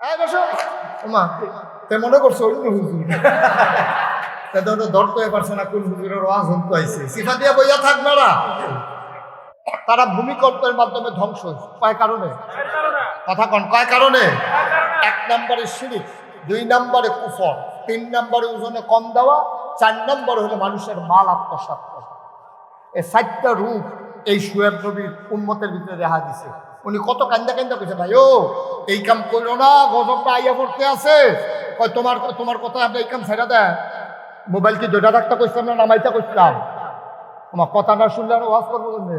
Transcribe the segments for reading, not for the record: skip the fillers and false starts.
এই বসো ওমা, তে মনে করছো অন্য হুজুর ধরতে পারছে না কোন হুজুরের ওয়াজ হতে আইছে। সিফা দিয়া বইয়া থাকবে না। তারা ভূমিকম্পের মাধ্যমে ধ্বংস হয়েছে কয় কারণে? কথা কন, কয় কারণে? 1 নম্বরে শিরক, 2 নম্বরে কুফর, 3 নম্বরে ওজনে কম দেওয়া, 4 নম্বরে হলো মানুষের মাল আত্মসাৎ করা। এই 4টা রূপ এই শুয়েব নবীর উম্মতের ভিতরে দেখা দিছে। উনি কত কান্দা কান্দা কইছে, ভাই ও এই কাম করো না, গজবটা আইয়া পড়তে আছে। কয় তোমার কথা আপনি এই কাম ছেড়ে দেয়। মোবাইল কি দুইটা রাখতে কইছিলাম না নামাইতে কইছিলাম? আমার কথা না শুনলে আর ওয়াজ করবো কেন?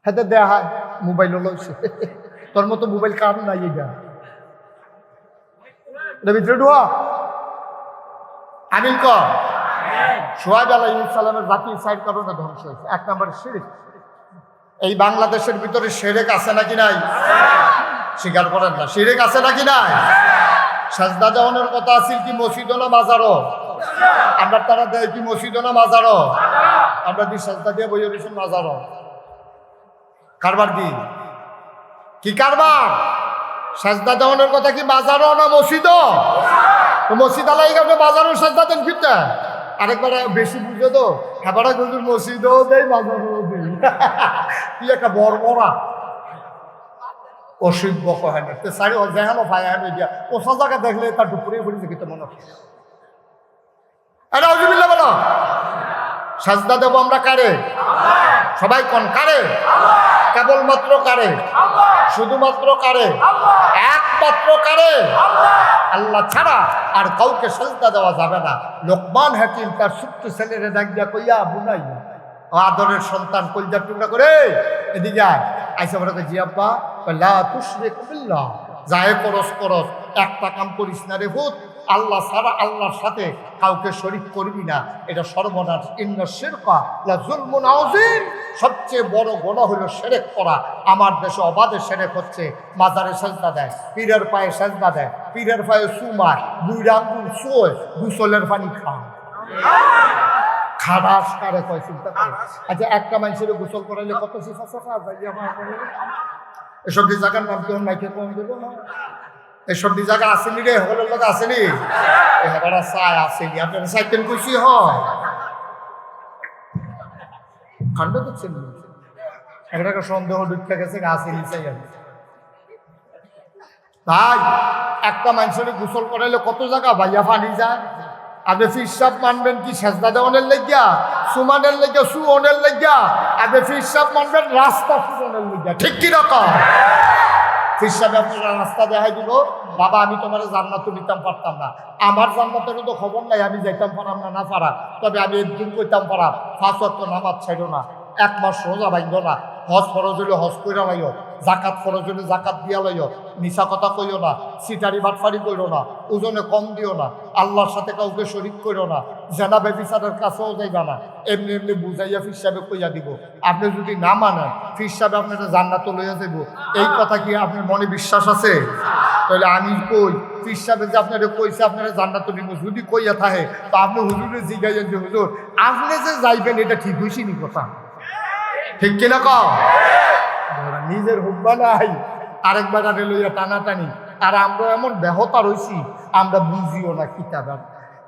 হাতে দেয়া হয় মোবাইল লইছে, তোর মতো মোবাইল কার নাই এটা ভিতরে ঢোয়া। আমিন কর। সোহাগ আলাইহিস সালামের জাতি 4 কারণে ধ্বংস হয়েছে। 1 নম্বরে শিরক। এই বাংলাদেশের ভিতরে শিরক আছে নাকি নাই? স্বীকার করেন না, শিরক আছে নাকি নাই? সাজদা দেওয়ানোর কথা আছিল কি মসজিদ না মাজারও? আমরা তারা দেয় কি মসজিদ না মাজারও? আমরা কি সাজদা দিয়ে বই রয়েছেন মাজারও? কারবার কি কারবার? সাজদা দেওয়ানোর কথা কি বাজারও না মসজিদও? মসজিদ আলাই আপনি বাজারও সাজদা দেন ফিরতে। আরেকবার বেশি বুঝে তো হেবারা হুজুর মসজিদও দেয় বাজারও দেয়। কি একটা বর্বরা অসভ্য হয় না। সারি যেহানো ভাই দিয়া ওসা জায়গা দেখলে তার দুপুরে পড়েছে কিন্তু মনে হয়। বলো সাজদা দেবো আমরা কারে? সবাই কোন কারে? কেবলমাত্র কারে? শুধুমাত্র কারে? একমাত্র কারে? আল্লাহ ছাড়া আর কাউকে সাজদা দেওয়া যাবে না। লোকমান হাকিম তার ছোট্ট ছেলেরে ডাক দিয়া কইয়া, বুনাই আদরের সন্তান কলজার টুকরা করে এদিকে আইসা বলে, জি আব্বা, লা তুশরিক বিল্লাহ, যাহে করস একটা কাম করিস না রে ভূত, আল্লাহ ছাড়া আল্লাহর সাথে কাউকে শরীক করবি না, এটা সর্বনাশ। ইন্না শিরকা লা যুলমুন আযীম, সবচেয়ে বড় গুনাহ হলো শিরক করা। আমার দেশে অবাধে শিরক হচ্ছে। মাজারে সাজদা দেয়, পীরের পায়ে সাজদা দেয়, পীরের পায়ে সুমায়, বুইড়া আঙ্গুল চোয়, গোসলের পানি খায়। খারাস কারে কয় চিন্তা করে? আচ্ছা একটা মানুষের গোসল করাইলে কত সিফা সাফা এসব জায়গার নাম কেউ নাইকে কম দেবো না। এসব জায়গা আসেনি রে, হলের লোক আসেনি, এবারে চাই আসেনি। আপনারা চাইতেন খুশি হয় কাণ্ড দেখছেন। একটা সন্দেহ ঢুকতে গেছে আসেনি চাই। তাই একটা মানুষের গোসল করাইলে কত জায়গা ভাইয়া পানি যায়। আপনি ফিরসাপ মানবেন কি সেজদা দেওয়ানের লেগিয়া, সুমানের লেগিয়া, সুওনের লেগিয়া? আপনি ফিরসাপ মানবেন রাস্তা সুমনের লেগিয়া, ঠিক কি রকম? ফিরসাপে আপনারা রাস্তা দেখাই দিব, বাবা আমি তোমার জান্নাতও দিতাম পারতাম না, আমার জান্নাতেরও তো খবর নাই, আমি যাইতাম পারাম না, না পারা, তবে আমি একদিন কইতাম পারাম 5 ওয়াক্ত নামাজ ছাইড়ো না, 1 মাস রোজা ভাঙব না, হজ ফরজ হইলে হজ কইরা লাইও, জাকাত ফরজ হইলে জাকাত দিয়া লাইও, মিছা কথা কইও না, সিটারি বাটফারি কইরো না, ওজনে কম দিও না, আল্লাহর সাথে কাউকে শরীক কইরো না, জেনা বেবিচারের কাছেও যাইবা না। এমনি এমনি বুঝাইয়া ফির সাহেবে কইয়া দিব। আপনি যদি না মানেন ফির সাহেব আপনার জান্নাতও লইয়া যাইব, এই কথা কি আপনার মনে বিশ্বাস আছে? তাহলে আমি কই ফির সাহেব যে আপনারা কইছে আপনারা জান্নাতও দিব, যদি কইয়া থাকে তো আপনি হুজুরে জিজ্ঞাসা যে হুজুর আপনি যে যাইবেন এটা ঠিক হইছি নি কথা? ঠিক কিনা কও? নিজের হুব্বা নাই আরেকবার আরে লইয়া টানাটানি। আর আমরা এমন বেহতা রইছি আমরা বুঝিও না কিতাব,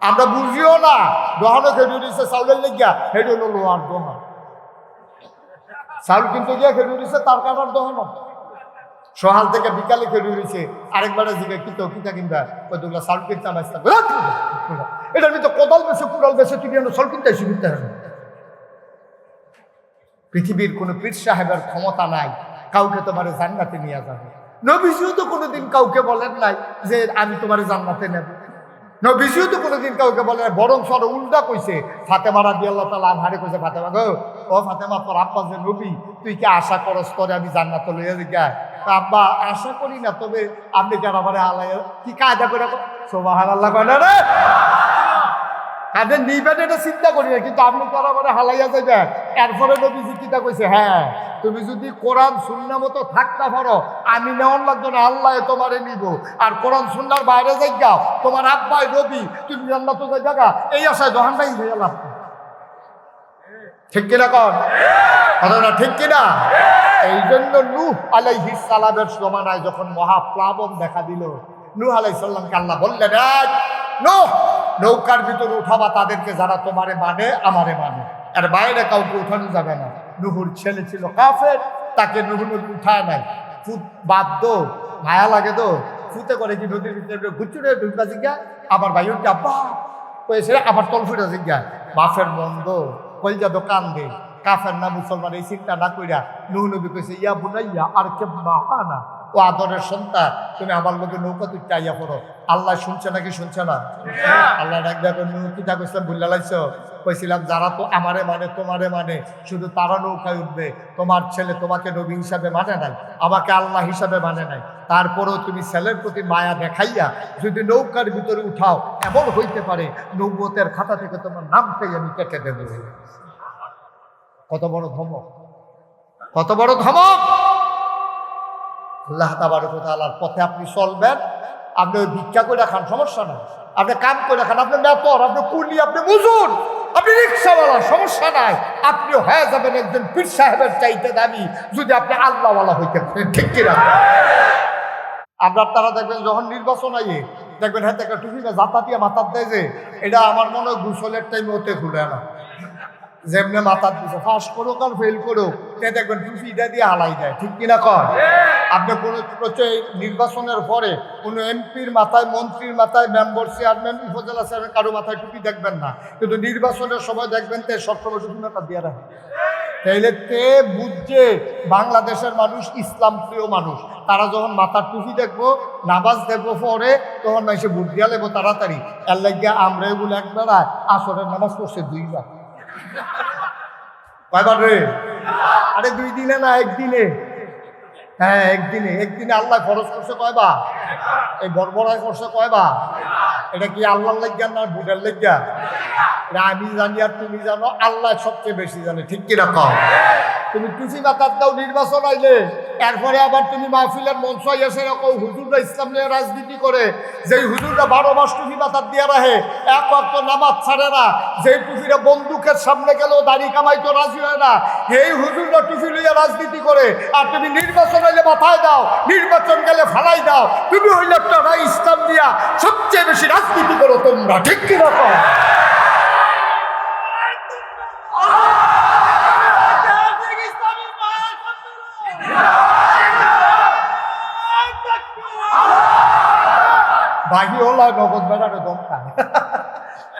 আমরা বুঝিও না। দোহানো খেজুর দিচ্ছে চাউলের লেগিয়া, হেঁটে হলো লোহার দোহান। চাউল কিনতে গিয়া খেজুর দিচ্ছে তার কাটার দোহানো। সকাল থেকে বিকালে খেজুর দিচ্ছে, আরেকবারে জিগে কিতো কিতা কিনবা, ওই দুগুলা চাউল কিনতাম আসতাম। এটার ভিতরে কোদাল বেছে কুড়াল বেছে তুমি চাউল কিনতে আসি কিনতে হবে। পৃথিবীর কোনো পীর সাহেবের ক্ষমতা নাই কাউকে তোমার জান্নাতে নিয়ে যাবে। নবীজিও তো কোনোদিন কাউকে বলেন নাই যে আমি তোমার জান্নাতে নেব। নবীজিও তো কোনোদিন কাউকে বলে নাই, বরং সর উল্টা কইছে। ফাতেমা রাদিয়াল্লাহু তাআলা আনহারে কইছে, ফাতেমা গো, ও ফাতেমা তোর আব্বা যে নবী, তুই কি আশা করস তোরে আমি জান্নাতে লইয়া যাই? আব্বা আশা করি না, তবে আপনি কেন আমার আলাইয়া কি কায়দা করে সুবহানাল্লাহ কয় না রে? আপনি নিবেন এটা চিন্তা করি না, কিন্তু আপনি তো আমার হালাইয়া যাইবেন। এরপরে নবীজি কিতা কইছে, হ্যাঁ তুমি যদি কোরআন সুন্নাহ মতো থাকতে পারো আমি নেওয়ার লাগবে না, আল্লাহ তোমারে নিব। আর কোরআন সুন্নাহর বাইরে যাই যাও, তোমার আব্বাই নবী, তুমি জান্নাতে যাই জায়গা, এই আশায় দোহানটাই হয়ে গেলাম। ঠিক কিনা কর? ঠিক কিনা? এই জন্য নূহ আলাইহিস সালামের জমানায় যখন মহাপ্লাবন দেখা দিল, নূহ আলাইহিস সালামকে আল্লাহ বললেন, নূহ, নৌকার ভিতরে উঠাবা তাদেরকে যারা তোমারে মানে আমারে মানে, আর বাইরে কাউকে উঠানো যাবে না। নূহুর ছেলে ছিল কাফের, তাকে নূহ নদী উঠায় নাই। ফুট বাধ্য, মায়া লাগে তো, ফুটে করে কি নদীর ভিতরে ঘুচুড়ে ঢুকা জিজ্ঞা, আবার ভাই উঠে আব্বা কয়েছে, আবার তল ফুটে জিজ্ঞা, বাফের মন্দ কইজা তো কান্দে। কাফের না মুসলমান এই চিন্তা না কইরা নূহ নবী কইছে, ইয়া বুনাইয়া আর কে মাহানা, ও আদরের সন্তান, তুমি আমার লোকে নৌকা তুই চাইয়া পড়ো। আল্লাহ শুনছে নাকি শুনছে না? আল্লাহ ডাক দেখো নূহ কিতা কইছিলাম ভুল্লা লাইছ, কইছিলাম যারা তো আমারে মানে তোমারে মানে শুধু তারা নৌকায় উঠবে, তোমার ছেলে তোমাকে নবী হিসাবে মানে নাই, আমাকে আল্লাহ হিসাবে মানে নাই, তারপরেও তুমি ছেলের প্রতি মায়া দেখাইয়া যদি নৌকার ভিতরে উঠাও, এমন হইতে পারে নবুয়তের খাতা থেকে তোমার নামটাই আমি কেটে দেবো। কত বড় ধমক, কত বড় ধমক! আল্লাহ তাবারক ওয়া তাআলার পথে আপনি চলবেন, আপনি ওই ভিক্ষা করে খান সমস্যা নাই, আপনি কাম করে খান, আপনি মেতর, আপনি কুলি, আপনি মজুর, আপনি রিক্সাওয়ালা, সমস্যা নাই, আপনি হয়ে যাবেন একজন পীর সাহেবের চাইতে দামি যদি আপনি আল্লাহওয়ালা হইতে পারেন, ঠিক কিনা? আপনার তারা দেখবেন যখন নির্বাচন আইয়ে দেখবেন হাতে একটা টুপি জাতা দিয়ে মাথার দেয়, যে এটা আমার মনে হয় গোসলের টাইমে ওতে খুলে না, যেমনি মাথার দিচ্ছে ফাঁস করুক আর ফেল করুক, তে দেখবেন টুপিটা দিয়ে হালাই দেয়, ঠিক কিনা কর? আপনি কোনো নির্বাচনের পরে কোনো এমপির মাথায়, মন্ত্রীর মাথায়, মেম্বার, চেয়ারম্যান, উপজেলা চেয়ারম্যান কারো মাথায় টুপি দেখবেন না, কিন্তু নির্বাচনের সময় দেখবেন তে সবসময় টুপি মাথা দিয়ে রাখে। তাইলে তে বুঝছে বাংলাদেশের মানুষ ইসলাম প্রিয় মানুষ, তারা যখন মাথার টুপি দেখবো, নামাজ দেখবো পরে, তখন এসে ভোট দিয়া লেবো তাড়াতাড়ি। এর লাগিয়া আমরা এগুলো একবার আসরের নামাজ পড়ছে 2 বার। কয়বার রে? আরে 2 দিনে না, একদিনে। হ্যাঁ, একদিনে। একদিনে আল্লাহ খরচ করছে কয়বার? এই বড়বড়ায় করছে কয়বার? এটা কি আল্লাহর লাগিয়া না ভোটের লাগিয়া? এটা আমি জানি আর তুমি জানো, আল্লাহ সবচেয়ে বেশি জানে, ঠিক কিনা কও? তুমি টুপি মাথার দাও নির্বাচন আইলে, এরপরে আবার তুমি মাহফিলের মঞ্চ এসে এরকম হুজুররা ইসলাম নিয়ে রাজনীতি করে, যেই হুজুররা 12 মাস টুপি মাথার দিয়ে রাখে, এক ওয়াক্ত নামাজ ছাড়ে না, যেই টুপিরা বন্দুকের সামনে গেলেও দাড়ি কামাইতো রাজি হয় না, এই হুজুররা টুপি লইয়া রাজনীতি করে, আর তুমি নির্বাচন হইলে মাথায় দাও, নির্বাচন গেলে ফালাই দাও। তুমি হইলে তোমরা ইসলাম দিয়া সবচেয়ে বেশি রাজনীতি করো তোমরা, ঠিক কিনা কও? বাকি হল নগদ বেড়ারে দম খায়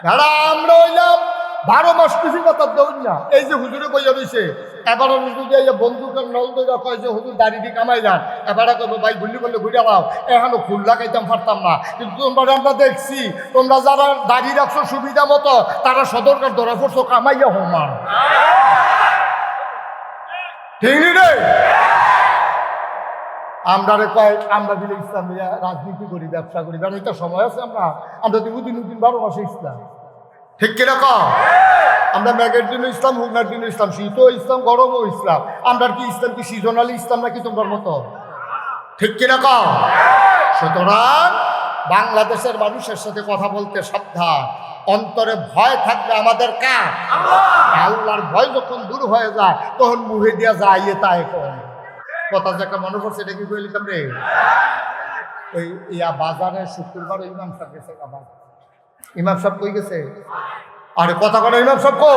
ভেড়া। আমরা হইলাম 12 মাস টুপি মাথার দৌড় না। এই যে হুজুরে বইয়া রয়েছে, এবার হুজুর বন্দুকের নল দৌড়া কয় যে হুজুর দাড়িটি কামাই যান, এবারে কবে ভাই গুল্লি করলে ঘুরে পাও, এখনো ফুল লাগাইতাম পারতাম না, কিন্তু তোমরা আমরা দেখছি তোমরা যারা দাড়ি রাখছো সুবিধা মতো, তারা সদরকার ধরা পড়ছো কামাইয়া হোমান, ঠিক রে? আমরা কয় আমরা দিলে ইসলাম রাজনীতি করি, ব্যবসা করি, কারণ এটা সময় আছে, আমরা দিব দিন 12 মাসে ইসলাম, ঠিক কিরকম? আমরা ম্যাগের জন্য ইসলাম, হুগনার জন্য ইসলাম, শীতও ইসলাম, গরমও ইসলাম। আমরা কি ইসলাম কি সিজনালি ইসলাম নাকি তোমার মতো, ঠিক কিরকম? সুতরাং বাংলাদেশের মানুষের সাথে কথা বলতে সাবধান, অন্তরে ভয় থাকবে আমাদের কার? আল্লাহর ভয় যখন দূর হয়ে যায় তখন মুহে দিয়া যায় তাই কম কথা যে একটা মনে পড়ছে, এটা কি করে লিখতাম রে? ওই ইয়া বাজারে শুক্রবার ইমাম সাহেব গেছে, ইমাম সাহেব কই গেছে? আরে কথা বলে ইমাম সাহেব কো?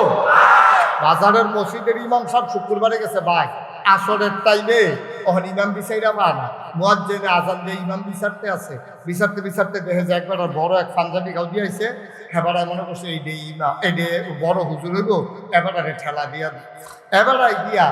বাজারের মসজিদের ইমাম সাহেব শুক্রবারে গেছে ভাই, আসরের টাইমে ওখানে ইমাম বিচাইরা পান, মুয়াজ্জিনে আজান দিয়ে ইমাম বিচারতে আছে, বিচারতে বিচারতে দেখে যায় একবার বড় এক পাঞ্জাবি গাও দিয়েছে, এবার মনে করছে এই ডে ইমাম, এই ডে বড় হুজুর হইব, এবারে ঠেলা দিয়া এবারে গিয়া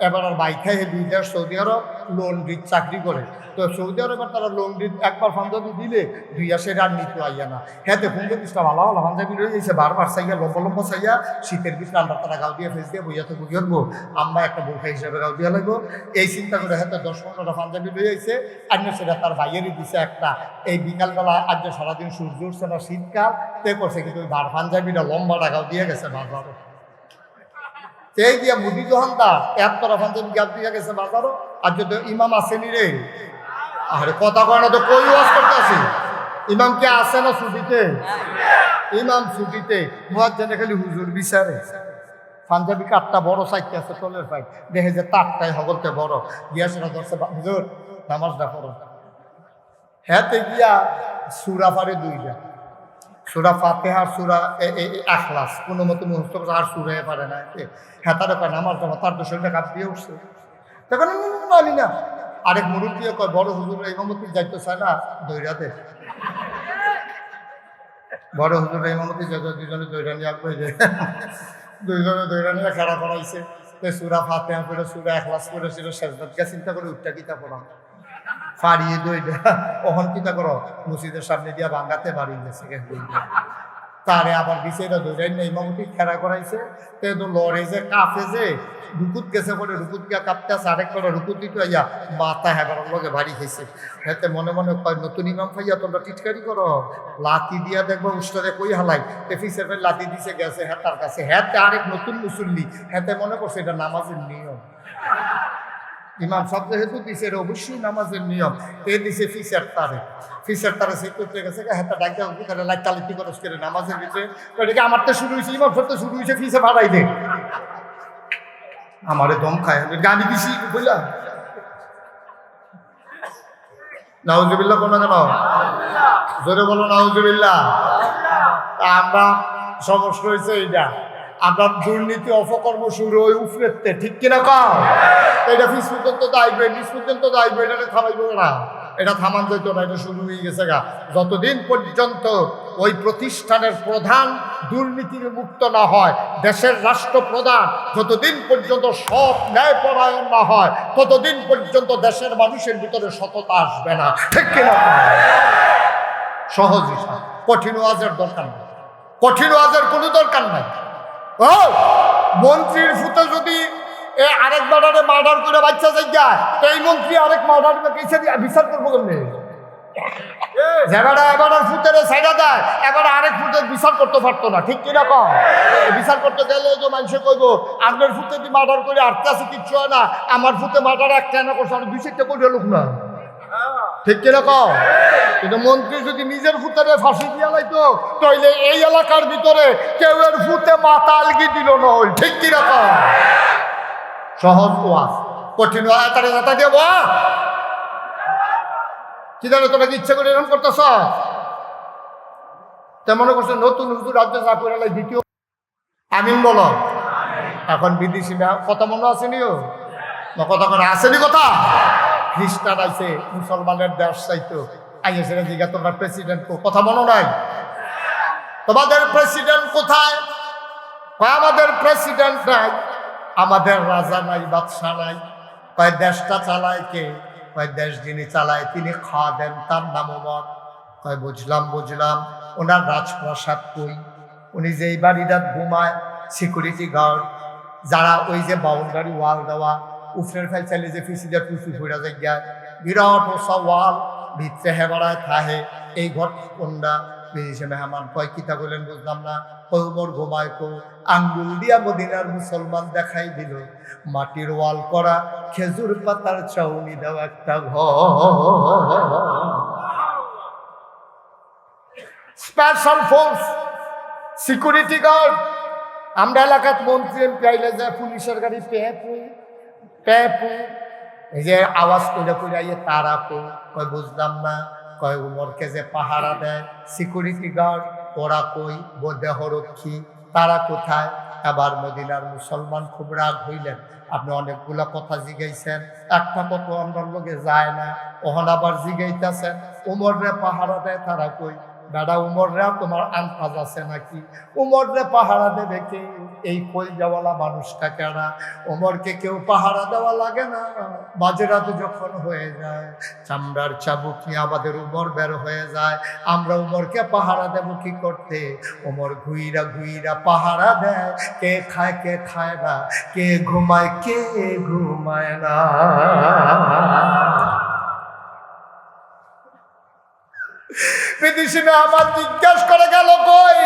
এবার আর বাইক খাই 2 দেশ সৌদি আরব লন্ড্রির চাকরি করে, তো সৌদি আরবের তারা লন্ড্রির একবার পাঞ্জাবি দিলে 2 আসে আর নিতে আইয়া না, হ্যাঁ দেখুন জিনিসটা ভালো ভালো পাঞ্জাবি রয়ে গেছে, বারবার চাইয়া লম্বা লম্বা চাইয়া শীতের ভিতরে আমরা তারা গাও দিয়ে ফেস দিয়ে বইয়াতে বুঝি আনবো, আমরা একটা বোরখা হিসেবে গাও দিয়া লাগবো, এই চিন্তা করে হয়তো 10-15টা পাঞ্জাবি রয়ে গেছে, আর সেটা তার বাইরেরই দিছে একটা। এই বিকালবেলা আজ সারাদিন সূর্য উঠছে না, শীতকাল, তে করছে কিন্তু ওই পাঞ্জাবিটা লম্বা গাও দিয়ে গেছে বাজারও, এই দিয়া মুদি দোকানদার এক তরা পাঞ্জাবি গাপ দিয়ে গেছে বাজারও। আর যদি ইমাম আসেনি রে, আরে কথা কয় না তো, কই ওয়াজ করতে আছে? ইমাম কে আসে না ছুটিতে? ইমাম ছুটিতে, মুয়াজ্জিনে খালি হুজুর বিচারে, পাঞ্জাবি কাঠটা বড় সাইকে আছে তলের পাই, দেখে যে তারটাই হগলতে বড়, গিয়া সেটা ধরছে, হুজুর নামাজটা পড়ো। হ্যাঁতে গিয়া সুরা পারে দুইটা, সুরা ফাতেহা আর সুরা আখলাস কোনো মতো মুহূর্ত আর সুরে পারে না। হ্যাঁ তারা কয় নামাজ জমা, তার তো শরীরটা কাপ দিয়ে উঠছে। তখন মানি না। আরেক মুরুব্বিও কয় বড় হুজুর ইমামতি যাইতে চায় না, দৈরা দে। বড় হুজুর ইমামতি যাইতে দুজনে দৈরা নিয়ে আসবে, যে দুইজনে দৈরা নিয়ে খেলা করাইছে। সুরা ফাতেহা করে সুরা এখলাস করে সেটা শেষদাতকে চিন্তা করে উঠটা কিতা পড়া ফাড়িয়ে দইটা ওখান কিতা করো মসজিদের সামনে দিয়া ভাঙ্গাতে বাড়ি গেছে। তারে আবার বিছেরা দৌড়াই না ইমামতি খেলা করাইছে। তো লড়ে যে কাফে যে রুকুত গেছে বলে রুকুত গিয়া কাঁপতে আছে, আরেক করে রুকুত দিতে আইয়া মাথা হেবার লগে বাড়ি খেয়েছে। হেতে মনে মনে কয় নতুন ইমাম ভাইয়া তোমরা টিটকারি করো, লাতি দিয়া দেখবো উস্তাদে কই হালাই এফিসের লাতি দিছে গেছে হ্যাঁ তার কাছে। হ্যাঁ আরেক নতুন মুসল্লি, হ্যাঁ মনে করছে এটা নামাজের নিয়ম। ইমাম সব যেহেতু দিছে এটা অবশ্যই নামাজের নিয়ম। এ দিছে ফিসার তারে সে করতে গেছে হাতে ডাক্তার তারা লাইটালিটি খরচ করে নামাজের ভিতরে এটাকে আমার তো শুরু হয়েছে, ইমাম সব তো শুরু হয়েছে, ফিসে ভাড়াই দে। আমারে দম খায় গানি দিছি বুঝলাম। নাউজুবিল্লাহ কোন কেন জোরে বলো নাউজুবিল্লাহ। আমরা সমস্যা হয়েছে এইটা, আমরা দুর্নীতি অপকর্ম শুরু হয়ে উফরেতে, ঠিক কিনা কম এটা ফিস পর্যন্ত দায়বে, নিজ পর্যন্ত দায়বে, এটা থামাইব না, এটা থামান যেত না, এটা শুরু হয়ে গেছে গা। যতদিন পর্যন্ত ওই প্রতিষ্ঠানের প্রধান দুর্নীতির মুক্ত না হয়, দেশের রাষ্ট্রপ্রধান যতদিন পর্যন্ত সৎ ন্যায়পরায়ণ না হয়, ততদিন পর্যন্ত দেশের মানুষের ভিতরে সততা আসবে না, ঠিক কিনা। সহজ হিসাব, কঠিন ওয়াজের দরকার নাই, কঠিন ওয়াজের কোনো দরকার নাই। ও মন্ত্রীর ফুতে যদি আরেক বাড়ারে মার্ডার করে বাচ্চা যায়, এই মন্ত্রী আরেক মার্ডার বিচার করবো কেমনি? যেবারে এবার ফুতেরে ছাইড়া দেয়, এবার আরেক ফুতের বিচার করতে পারতো না, ঠিক কিরকম। বিচার করতে গেলে যে মানুষে কইব আপনার ফুতে দিয়ে মার্ডার করে আটকে আছে কিচ্ছু হয় না, আমার ফুতে মার্ডার একটা না করছে আর দুই চারটা করে লোক না, ঠিক কিরকম। কিন্তু মন্ত্রী যদি নিজের ফুতেরে ফাঁসি দিয়া লাইতো, তাইলে এই এলাকার ভিতরে কেউ এর ফুতে মাথা আলগি দিল না, ঠিক কিরকম। সহজ ওয়াজ, কঠিন ওয়াজ তারে যাতা দিয়ে ওয়া কি জানো, তোমরা কি ইচ্ছা করে এরকম করতেছ? তা মনে করছো নতুন হুজুর রাজ্য চাকরি এলাই দ্বিতীয় আমিন বলো। এখন বিদেশি কথা মনে আসেনিও কথা করে আসেনি কথা। খ্রিস্টান আইছে মুসলমানের দেশ চাইতো, আইয়া সেটা জিজ্ঞা তোমার প্রেসিডেন্ট কথা মনে নাই? তোমাদের প্রেসিডেন্ট কোথায়? আমাদের প্রেসিডেন্ট নাই, আমাদের রাজা নাই, বাদশা নাই। কয় দেশটা চালায় কে? কয় দেশ যিনি চালায় তিনি খাওয়া দেন, তার নাম ওমর। কয় বুঝলাম বুঝলাম, ওনার রাজপ্রাসাদ কই? উনি যে এই বাড়িটা ঘুমায় সিকিউরিটি গার্ড, যারা ওই যে বাউন্ডারি ওয়াল দেওয়া উফরের ফেল চাইলে যে ফিসিদের টুসু ফুরা যায়, বিরাট ওসা ওয়াল ভিতরে হেবাড়ায় থাহে, এই ঘর কোনটা? বিদেশে মেহমান কয় কিতা বললেন বুঝলাম না। কয় উমর ঘুমায় কো? আঙ্গুল দিয়া মদিনার মুসলমান দেখাই দিল, মাটির ওয়াল করা, খেজুর পাতার চাউনি দেওয়া একটা ঘর। Special force, security guard. আমরা এলাকাত মন্ত্রী এমপি আইলে যায় পুলিশের গাড়ি পেপু পেপু, এই যে আওয়াজ করে করে আইয়ে তারা কো। কয় বুঝলাম না। কয় উমরকে যে পাহারা দেয় সিকিউরিটি গার্ড, ওরা কই? দেহরক্ষী, তারা কোথায়? আবার মদিনার মুসলমান খুব রাগ হইলেন, আপনি অনেকগুলা কথা জিগাইছেন, একটা কত আমার লোকে যায় না, ওখান আবার জিগাইতেছেন উমররে পাহারা দেয় তারা কই? দাদা উমররা তোমার আনফাজ আছে নাকি? উমররে পাহারা দেবে কে? এই কলজাওয়ালা মানুষটা কেনা? উমরকে কেউ পাহারা দেওয়া লাগে না। বাজেরাত যখন হয়ে যায়, চামড়ার চাবুক নিয়ে আমাদের উমর বের হয়ে যায়, আমরা উমরকে পাহারা দেব কি করতে? উমর ঘুইরা ঘুইরা পাহারা দেয়, কে খায় না, কে ঘুমায় না। বিদেশি আমার জিজ্ঞাসা করে গেল, কই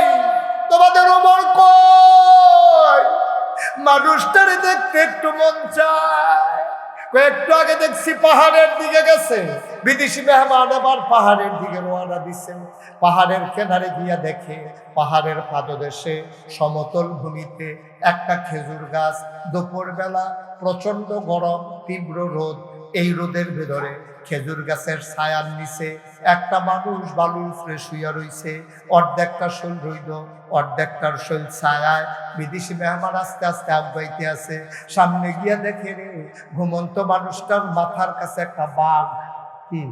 তোমাদের উমর কই? মানুষটারে দেখতে একটু মন চায়। কয়েকটু আগে দেখছি পাহাড়ের দিকে গেছে, বিদেশি মেহমান আবার পাহাড়ের দিকে রওনা দিচ্ছেন। পাহাড়ের কিনারে গিয়া দেখে পাহাড়ের পাদদেশে সমতল ভূমিতে একটা খেজুর গাছ। দুপুর বেলা প্রচন্ড গরম, তীব্র রোদ। এই রোদের ভেতরে খেজুর গাছের ছায়ার নিচে একটা মানুষ বালুর উপরে শুইয়া রইছে। অর্ধেকটা শৈল রইল, অর্ধেকটার শৈল ছায়ায়। বিদেশি মেহমান আস্তে আস্তে আগাইতে আছে। সামনে গিয়া দেখে রে ঘুমন্ত মানুষটার মাথার কাছে একটা বাঘ। কি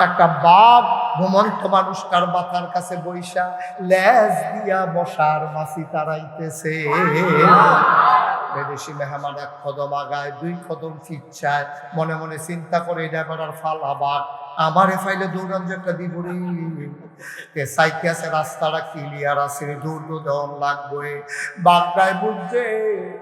একটা বাঘ ঘুমন্ত মানুষটার মাথার কাছে বৈশা লেজ দিয়া মশার মাছি তাড়াইতেছে। বিদেশি মেহমান এক কদম আগায়, দুই কদম ফিরছায়, মনে মনে চিন্তা করে এটা এবার ফালা বাঘ আমারে ফাইলে দৌড়ান যে একটা দিবরি সাইকে আছে, রাস্তাটা ক্লিয়ার আছে, দৌড় দেওয়ান লাগবে। বাঘটায় বুঝছে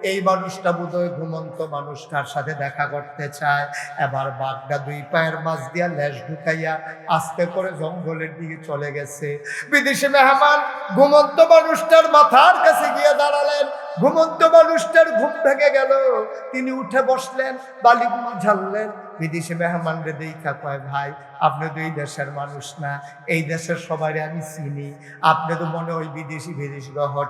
এই মানুষটা বোধহয় ঘুমন্ত মানুষটার সাথে দেখা করতে চায়। এবার বাঘটা দুই পায়ের মাছ দিয়া লেজ ঢুকাইয়া আস্তে করে জঙ্গলের দিকে চলে গেছে। বিদেশি মেহমান ঘুমন্ত মানুষটার মাথার কাছে গিয়ে দাঁড়ালেন। ঘুমন্ত মানুষটার ঘুম ভেঙে গেল, তিনি উঠে বসলেন, বালিগুলো ঝাড়লেন। বিদেশি মেহমান রে দেখা কয়, ভাই আপনি তো এই দেশের মানুষ না, এই দেশের সবাই আমি চিনি, আপনি তো মনে হয় বিদেশি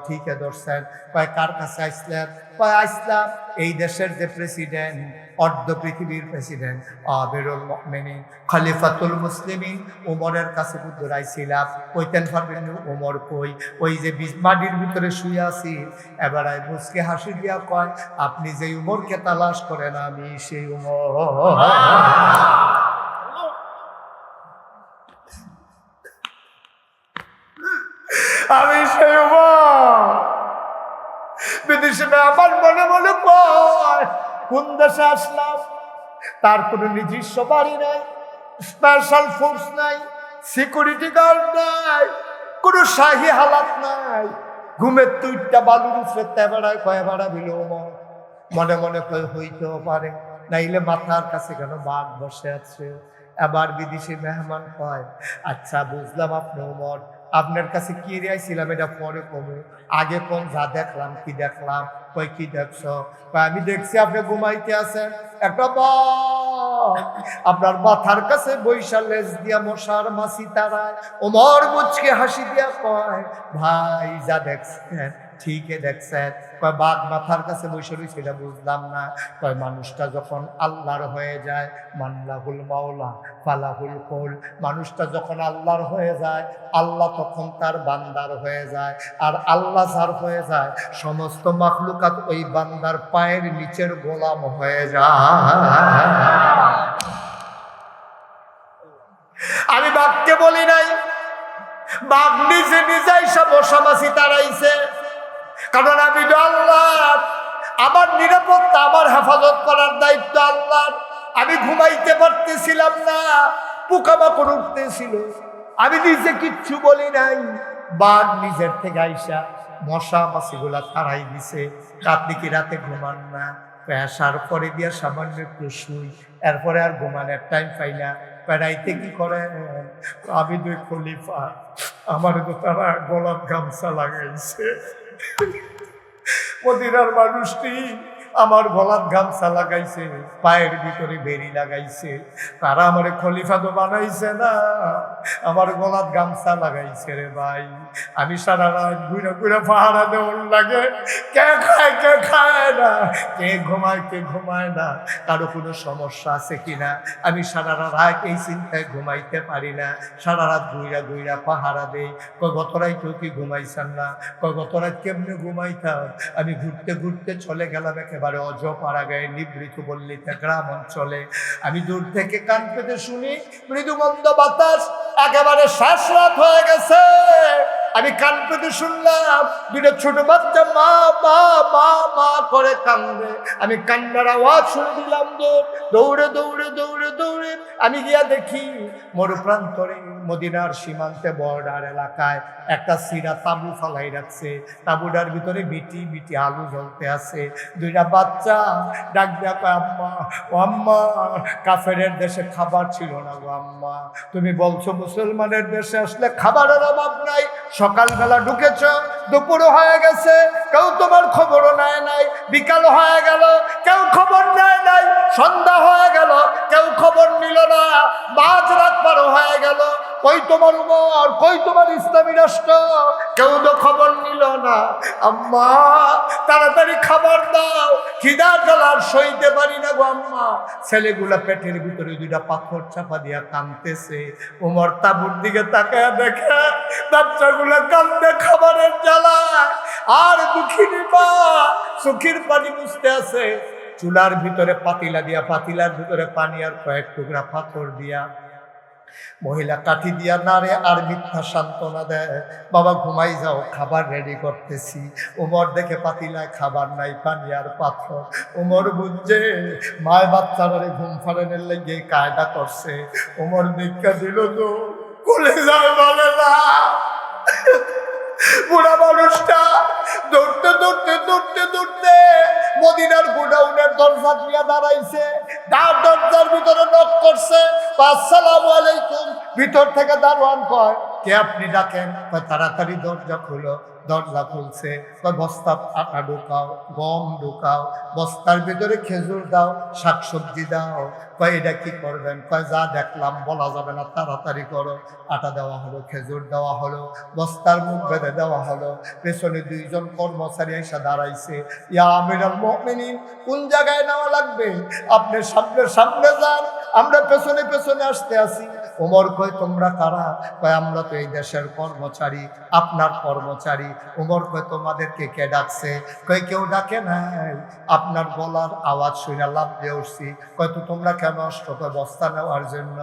ঠিক ধরছেন। কয় কার কাছে আসলেন? কয় আসলাম এই দেশের যে প্রেসিডেন্ট, অর্ধ পৃথিবীর প্রেসিডেন্ট আমিরুল মুমিনিন খলিফাতুল মুসলিমিন ওমরের কাছে দৌড়াইছিলাম। কইতেন পারবেন ওমর কই? ওই যে মাটির ভিতরে শুয়ে আছি। এবার মুসকে হাসি দিয়া কয়, আপনি যে উমরকে তালাশ করেন আমি সেই উমর। আমি সেই উমর। বিদেশে আমার মনে মনে কয়, কোন দেশে আসলাম? তার কোনো নিজস্ব বাড়ি নাই, স্পেশাল ফোর্স নাই, সিকিউরিটি গার্ড নাই, কোনো শাহী হালাত নাই। ঘুমের তুইটা বালুর উপরে তেবাড়ায় কয়ে বেড়া বিল মনে মনে কয়ে হইতেও পারে, নাইলে মাথার কাছে কেন বাঘ বসে আছে। এবার বিদেশি মেহমান কয়, আচ্ছা বুঝলাম আপনি ওমর, আপনার কাছে কি রেয়াইছিলাম এটা পরে কমে, আগে কোন যা দেখলাম। কি দেখলাম? কই কি দেখছ? আমি দেখছি আপনি ঘুমাইতে আছেন, একটা বাঘ আপনার মাথার কাছে বৈশা লেজ দিয়া মশার মাছি তারায়। ওমর মুচকে হাসি দিয়া কয়, ভাই যা দেখছেন ঠিকই দেখছেন। কয় বাঘ মাথার কাছে বসে রয়েছে এটা বুঝলাম না। কয় মানুষটা যখন আল্লাহর হয়ে যায়, মানলাহুল মাওলা ফালাহুল কৌল, মানুষটা যখন আল্লাহর হয়ে যায়, আল্লাহ তখন তার বান্দার হয়ে যায়। আর আল্লাহ যার হয়ে যায়, সমস্ত মাখলুকাত ওই বান্দার পায়ের নিচের গোলাম হয়ে যায়। আমি বাঘকে বলি নাই, বাঘ নিজে নিজে সব মশামাছি তাড়াইছে। কারণ আমি তো আল্লাহ, আমার নিরাপত্তা, আমার হেফাজত করার দায়িত্ব আল্লাহ। আমি ঘুমাইতে পারতেছিলাম না, পোকামাকড় উঠতেছিল, আমি নিজে কিচ্ছু বলি নাই। বাঘ নিজের থেকে আইসা মশা মাছিগুলা তাড়াই দিছে। আপনি কি রাতে ঘুমান না? পেশার পরে দিয়া সামান্য একটু শুই, এরপরে আর ঘুমানোর টাইম পাই না। বেড়াইতে কি করেন? আমি দুই খলিফা, আমার তো তারা গোলাপ গামছা লাগাইছে। মদিনার মানুষটি আমার গলার গামছা লাগাইছে, পায়ের ভিতরে বেরি লাগাইছে। তারা আমার খলিফা তো বানাইছে না, আমার গলার গামছা লাগাইছে রে ভাই। আমি সারা রাত ঘুরে ঘুরে পাহারা দেওয়ার লাগে, কে খায় কে খায় না, কে ঘুমায় না, কারো কোনো সমস্যা আছে কিনা। আমি সারা রাত এই চিন্তায় ঘুমাইতে পারি না। সারা রাত ঘুরা ঘুরা পাহারা দেই। গত রাত কেউ কি ঘুমাইছেন না? গত রাত কেমনে ঘুমাইতাম? আমি ঘুরতে ঘুরতে চলে গেলাম একেবারে অজপাড়া গায়ে নিবৃত বল্লিতে গ্রাম অঞ্চলে। আমি দূর থেকে কান পেতে শুনি মৃদুমন্দ বাতাস, একেবারে শেষ রাত হয়ে গেছে। আমি কান পেতে শুনলাম দুটো ছোট বাচ্চা মা মা মা মা করে কান্দে। আমি কান্নার আওয়াজ শুনে দিলাম, দৌড়ে দৌড়ে দৌড়ে দৌড়ে আমি গিয়া দেখি মরুপ্রান্তরে মদিনার সীমান্তে বর্ডার এলাকায় একটা সিরা তাবু ফালাই রাখছে। তাবুটার ভিতরে বিটি বিটি আলু জ্বলতে আছে। দুইটা বাচ্চা ডাক দেয়া কয়, আম্মা ও আম্মা, কাফেরের দেশে খাবার ছিল না গো আম্মা, তুমি বলছো মুসলমানের দেশে আসলে খাবারের অভাব নাই। সকালবেলা ঢুকেছ, দুপুর হয়ে গেছে, কেউ তোমার খবরও নেয় নাই। বিকাল হয়ে গেল, কেউ খবর নেয় নাই। সন্ধ্যা হয়ে গেল, কেউ খবর নিল না। মাঝ রাত পার হয়ে গেল, কই তোমার উমর, কই তোমার ইসলামী রাষ্ট্র, কেউ তো খবর নিল না। আম্মা তাড়াতাড়ি খাবার দাও, খিদা জ্বালার সইতে পারি না গো আম্মা। ছেলেগুলা পেটের ভিতরে দুইটা পাথর চাপা দিয়া কাঁদতেছে। উমর তাবুর দিকে তাকায় দেখে বাচ্চাগুলা কান্দে খাবারের জ্বালায়, আর দুঃখিনী মা চোখের পানি মুছতে আছে। চুলার ভিতরে পাতিলা দিয়া, পাতিলার ভিতরে পানি আর কয়েক টুকরা পাথর দিয়া মহিলা কাঠি দিয়া নাড়ে আর মিথ্যা সান্ত্বনা দেয়, বাবা ঘুমাই যাও, খাবার রেডি করতেছি। উমর দেখে পাতিলায় খাবার নাই, পানি আর পাথর। উমর বুঝছে মায় বাচ্চারে ঘুম ফাড়ানোর লেগে কায়দা করছে। উমর ভিক্ষা দিল তো কোলে যায় বলে না। বুড়া মানুষটা দৌড়তে দৌড়তে দৌড়তে দৌড়তে মদিনার গোডাউনের দরজা দিয়ে দাঁড়াইছে। দরজার ভিতরে নক করছে, আসসালামু আলাইকুম। ভিতর থেকে দারোয়ান কয়, কে আপনি ডাকেন? তাড়াতাড়ি দরজা খুলো। দরজা খুলছে, বস্তা আটা ঢুকাও, গম ঢুকাও, বস্তার ভিতরে খেজুর দাও, শাকসবজি দাও। কয় এটা কি করবেন? কয় যা দেখলাম বলা যাবে না, তাড়াতাড়ি করো। আটা দেওয়া হলো, খেজুর দেওয়া হলো, বস্তার মুখ বেঁধে দেওয়া হলো। পেছনে দুইজন কর্মচারী এসে দাঁড়াইছে। ইয়া আমিরুল মুমিনিন, কোন জায়গায় নেওয়া লাগবে? আপনি সামনে সামনে যান, আমরা পেছনে পেছনে আসতে আসি। ওমর কয়, তোমরা কারা? কয়, আমরা তো এই দেশের কর্মচারী, আপনার কর্মচারী। ওমর কয়, তোমাদেরকে কে ডাকছে? কয়, কেউ ডাকে নাই, আপনার গলার আওয়াজ শুনে লাভ দিয়ে উঠছি। কয়, তো তোমরা কেন আসছো? কয়, বস্তা নেওয়ার জন্য।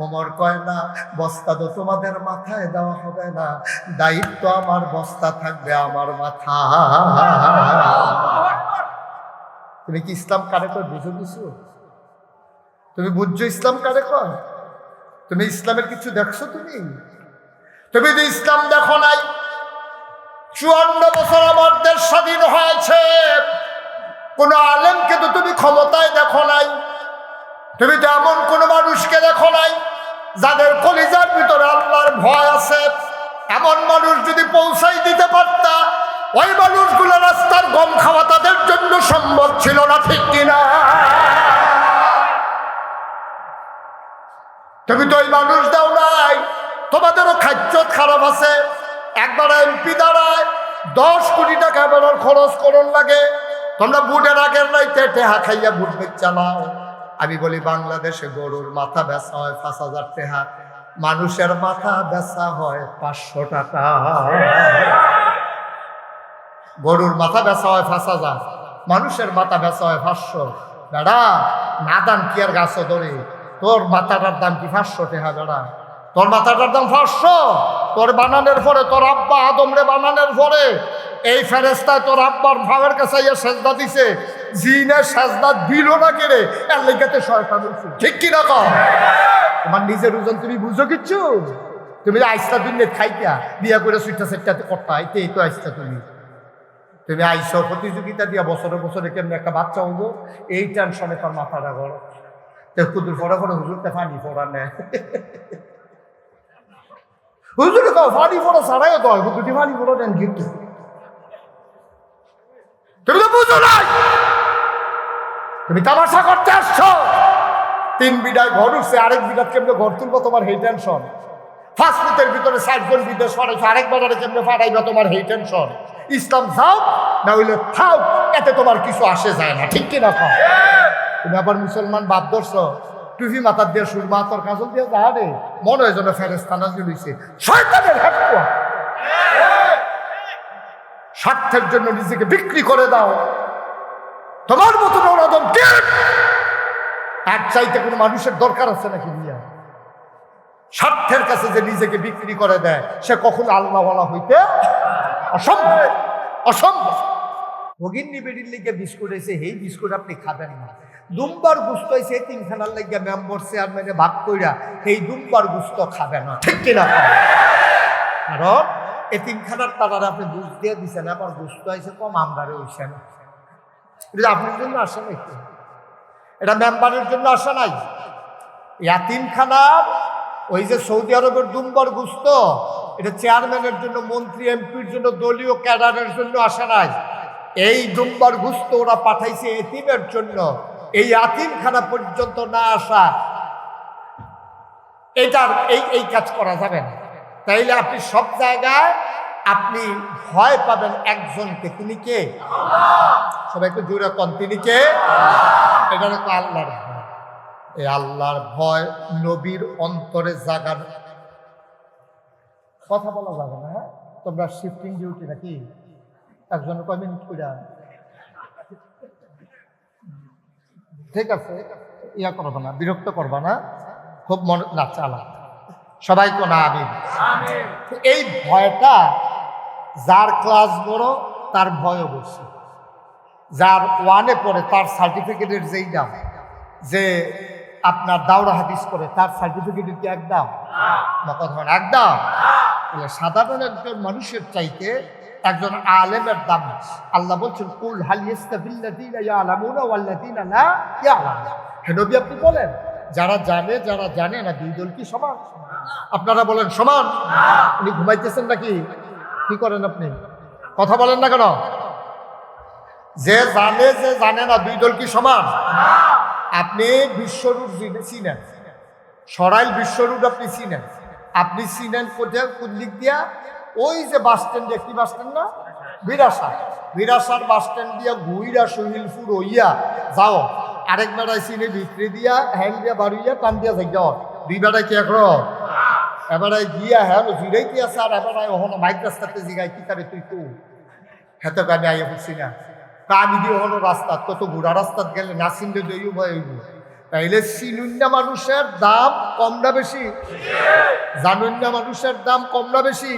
ওমর কয়, না, বস্তা তো তোমাদের মাথায় দেওয়া হবে না, দায়িত্ব আমার, বস্তা থাকবে আমার মাথা। তুমি কি ইসলাম কারে কয় বুঝো কিছু? তুমি বুঝছো ইসলাম কারে কয়? তুমি ইসলামের কিছু দেখছো? তুমি তো ইসলাম দেখো নাই। 54 বছর আমার দেশ স্বাধীন হয়েছে, কোন আলেমকে তো তুমি ক্ষমতায় দেখো নাই। তুমি তো এমন কোন মানুষকে দেখো নাই যাদের কলিজার ভিতরে আল্লাহর ভয় আছে। এমন মানুষ যদি পৌঁছাই দিতে পারতা, ওই মানুষগুলো রাস্তার গম খাওয়া তাদের জন্য সম্ভব ছিল না, ঠিক কিনা? তুমি তো ওই মানুষ দাও নাই। তোমাদেরও খাদ্য খারাপ আছে। একবার এমপি দাঁড়ায় 10 কোটি টাকা বেরোর খরচ করন লাগে। তোমরা বুটের আগের রাইতে টেহা খাইয়া বুট চালাও। আমি বলি বাংলাদেশে গরুর মাথা বেচা হয় 5,000 টাকা, মানুষের মাথা বেচা হয় 500 টাকা। গরুর মাথা বেচা হয় 5,000, মানুষের মাথা বেচা হয় 500। দাদা নাদান কি আর গাছ ধরে? তোর মাথাটার দাম কি 500 টাকা? দাদা তোর মাথাটার দাম 500। তোর বানানোর পরে, তোর আব্বা আদমরে বানানোর পরে এই ফেরেস্তায় তোর আব্বার ভাবের কাছে সেজদা দিছে, জিনে সেজদা দিল না কেড়ে, এর লেগাতে শয়তান হইছে, ঠিক কি না? তোমার নিজের ওজন তুমি বুঝো কিচ্ছু? তুমি আইসটা দিনে খাইতা বিয়া করে সুইটা সেটটাতে করতা, এই তো আইসটা তুমি আইসা প্রতিযোগিতা দিয়া বছরে বছরে কেমনি একটা বাচ্চা হইব, এই টেনশনে তার মাথাটা গরম। কুদুর ফোড়া করে হুজুরতে পানি ফোড়া নেয়। হুজুরে তো পানি ফোড়া ছাড়াইও তো হুজুরটি পানি ফোড়া দেন, কিন্তু তুমি তো বুঝো নাই। তুমি তামাশা করতে আসছো। 3 বিঘায় ঘর উঠছে, আরেক বিঘা কেমনে ঘর তুলবো তোমার এই টেনশন। 5 ফুটের ভিতরে 60 জন বিদেশ পাঠাইছো, আরেকবার কেমনে পাঠাইবা তোমার এই টেনশন। ইসলাম যাও না হইলে থাও, এতে তোমার কিছু আসে যায় না, ঠিক কিনা? তুমি আবার মুসলমান বাদ ধরছো, টুপি মাথার দিয়ে সুরমা তোর কাজল দিয়ে যা রে, মনে হয় যেন ফেরেশতানা জ্বলিছে। শয়তানের হেডকোয়া। স্বার্থের জন্য নিজেকে বিক্রি করে দাও। তোমার মতো নরদম কে? এক চাইতে কোনো মানুষের দরকার আছে নাকি? দিয়া স্বার্থের কাছে যে নিজেকে বিক্রি করে দেয়, সে কখনো আল্লাহওয়ালা হইতে অসম্ভব, অসম্ভব। ভগিন্নি বেডির লিগে বিস্কুট এসে, এই বিস্কুট আপনি খাবেন না, দুম্বার গুস্ত হয়েছে তিনখানার লাগিয়া মেম্বার চেয়ারম্যানে ভাগ কইরা এই দুম্বার গুস্ত খাবে না, ঠিক কিনা? কারণ এই তিনখানার তারা আপনি বুঝ দিয়ে দিচ্ছেন, আমার গুস্ত হয়েছে কম, আমরারে হইছে না। এটা আপনার জন্য আসে নাই, এটা মেম্বারের জন্য আসে নাই। ইয়াতিমখানার ওই যে সৌদি আরবের দুম্বার গুস্ত, এটা চেয়ারম্যানের জন্য, মন্ত্রী এমপির জন্য, দলীয় ক্যাডারের জন্য আসে নাই। এই দুম্বার গুস্ত ওরা পাঠাইছে এতিমের জন্য। এই ইয়াতিমখানা পর্যন্ত না আসা, এটার এই কাজ করা যাবে না। তাইলে আপনি সব জায়গায় আপনি ভয় পাবেন একজনকে, তিনি কে? সবাইকে জোরে কন, তিনি কে? এটা হলো আল্লাহর ভয়। এই আল্লাহর ভয় নবীর অন্তরে জাগার। কথা বলা যাবে না, হ্যাঁ? তোমরা শিফটিং ডিউটি নাকি? একজনের কয় মিনিট করে, ঠিক আছে, ইয়া করবো না, বিরক্ত করবা না, খুব মনে না, চালা সবাই তো না। আমি এই ভয়টা, যার ক্লাস বড় তার ভয়ও বেশি, যার ওয়ানে পড়ে তার সার্টিফিকেটের যেই দাম, যে আপনার দাওরা হাদিস করে তার সার্টিফিকেটের কি একদম না? কথা হয় একদম। বলে সাধারণ একজন মানুষের চাইতে একজন আলেমের দাম। আল্লাহ বলছেন কুল হাল ইয়াস্তাবিল্লাযীনা ইয়ালামুনা ওয়াল্লাযীনা লা ইয়ালামুন। হে নবী আপনি বলেন, যারা জানে যারা জানে না, দুই দল কি সমান? আপনারা বলেন সমান? উনি ঘুমাইতেছেন নাকি? কি করেন আপনি? কথা বলেন না কেন? যে জানে না, দুই দল কি সমান? আপনি বিশ্বরূপ চিনেন, সরাইল বিশ্বরূপ আপনি চিনেন। আপনি চিনেন কোথায়, কোন দিক দিয়া? ওই যে বাস স্ট্যান্ড, একটি বাস স্ট্যান্ড না, বিরাসার বাস স্ট্যান্ড দিয়া ঘুইরা সহিলপুর হইয়া যাও, আরেক বেড়ায় চিনে ভিতরে দিয়া হ্যান দিয়া বাড়িয়া টান দিয়া যাই যাও, দুই বেড়ায় কি একরকম? এবারে গিয়া হ্যাঁ জিরাই কি আছে, আর এবারে ওখানে মাইক রাস্তাতে জিগাই কি তারে তুই তো হেতে আমি আইয়া বুঝছি না, তা আমি দিয়ে হলো রাস্তা কত ঘোড়া রাস্তাত গেলে না চিনলে দইব হইব। তাইলে চিনুন্যা মানুষের দাম কম না বেশি? জানুন্যা মানুষের দাম কম না বেশি?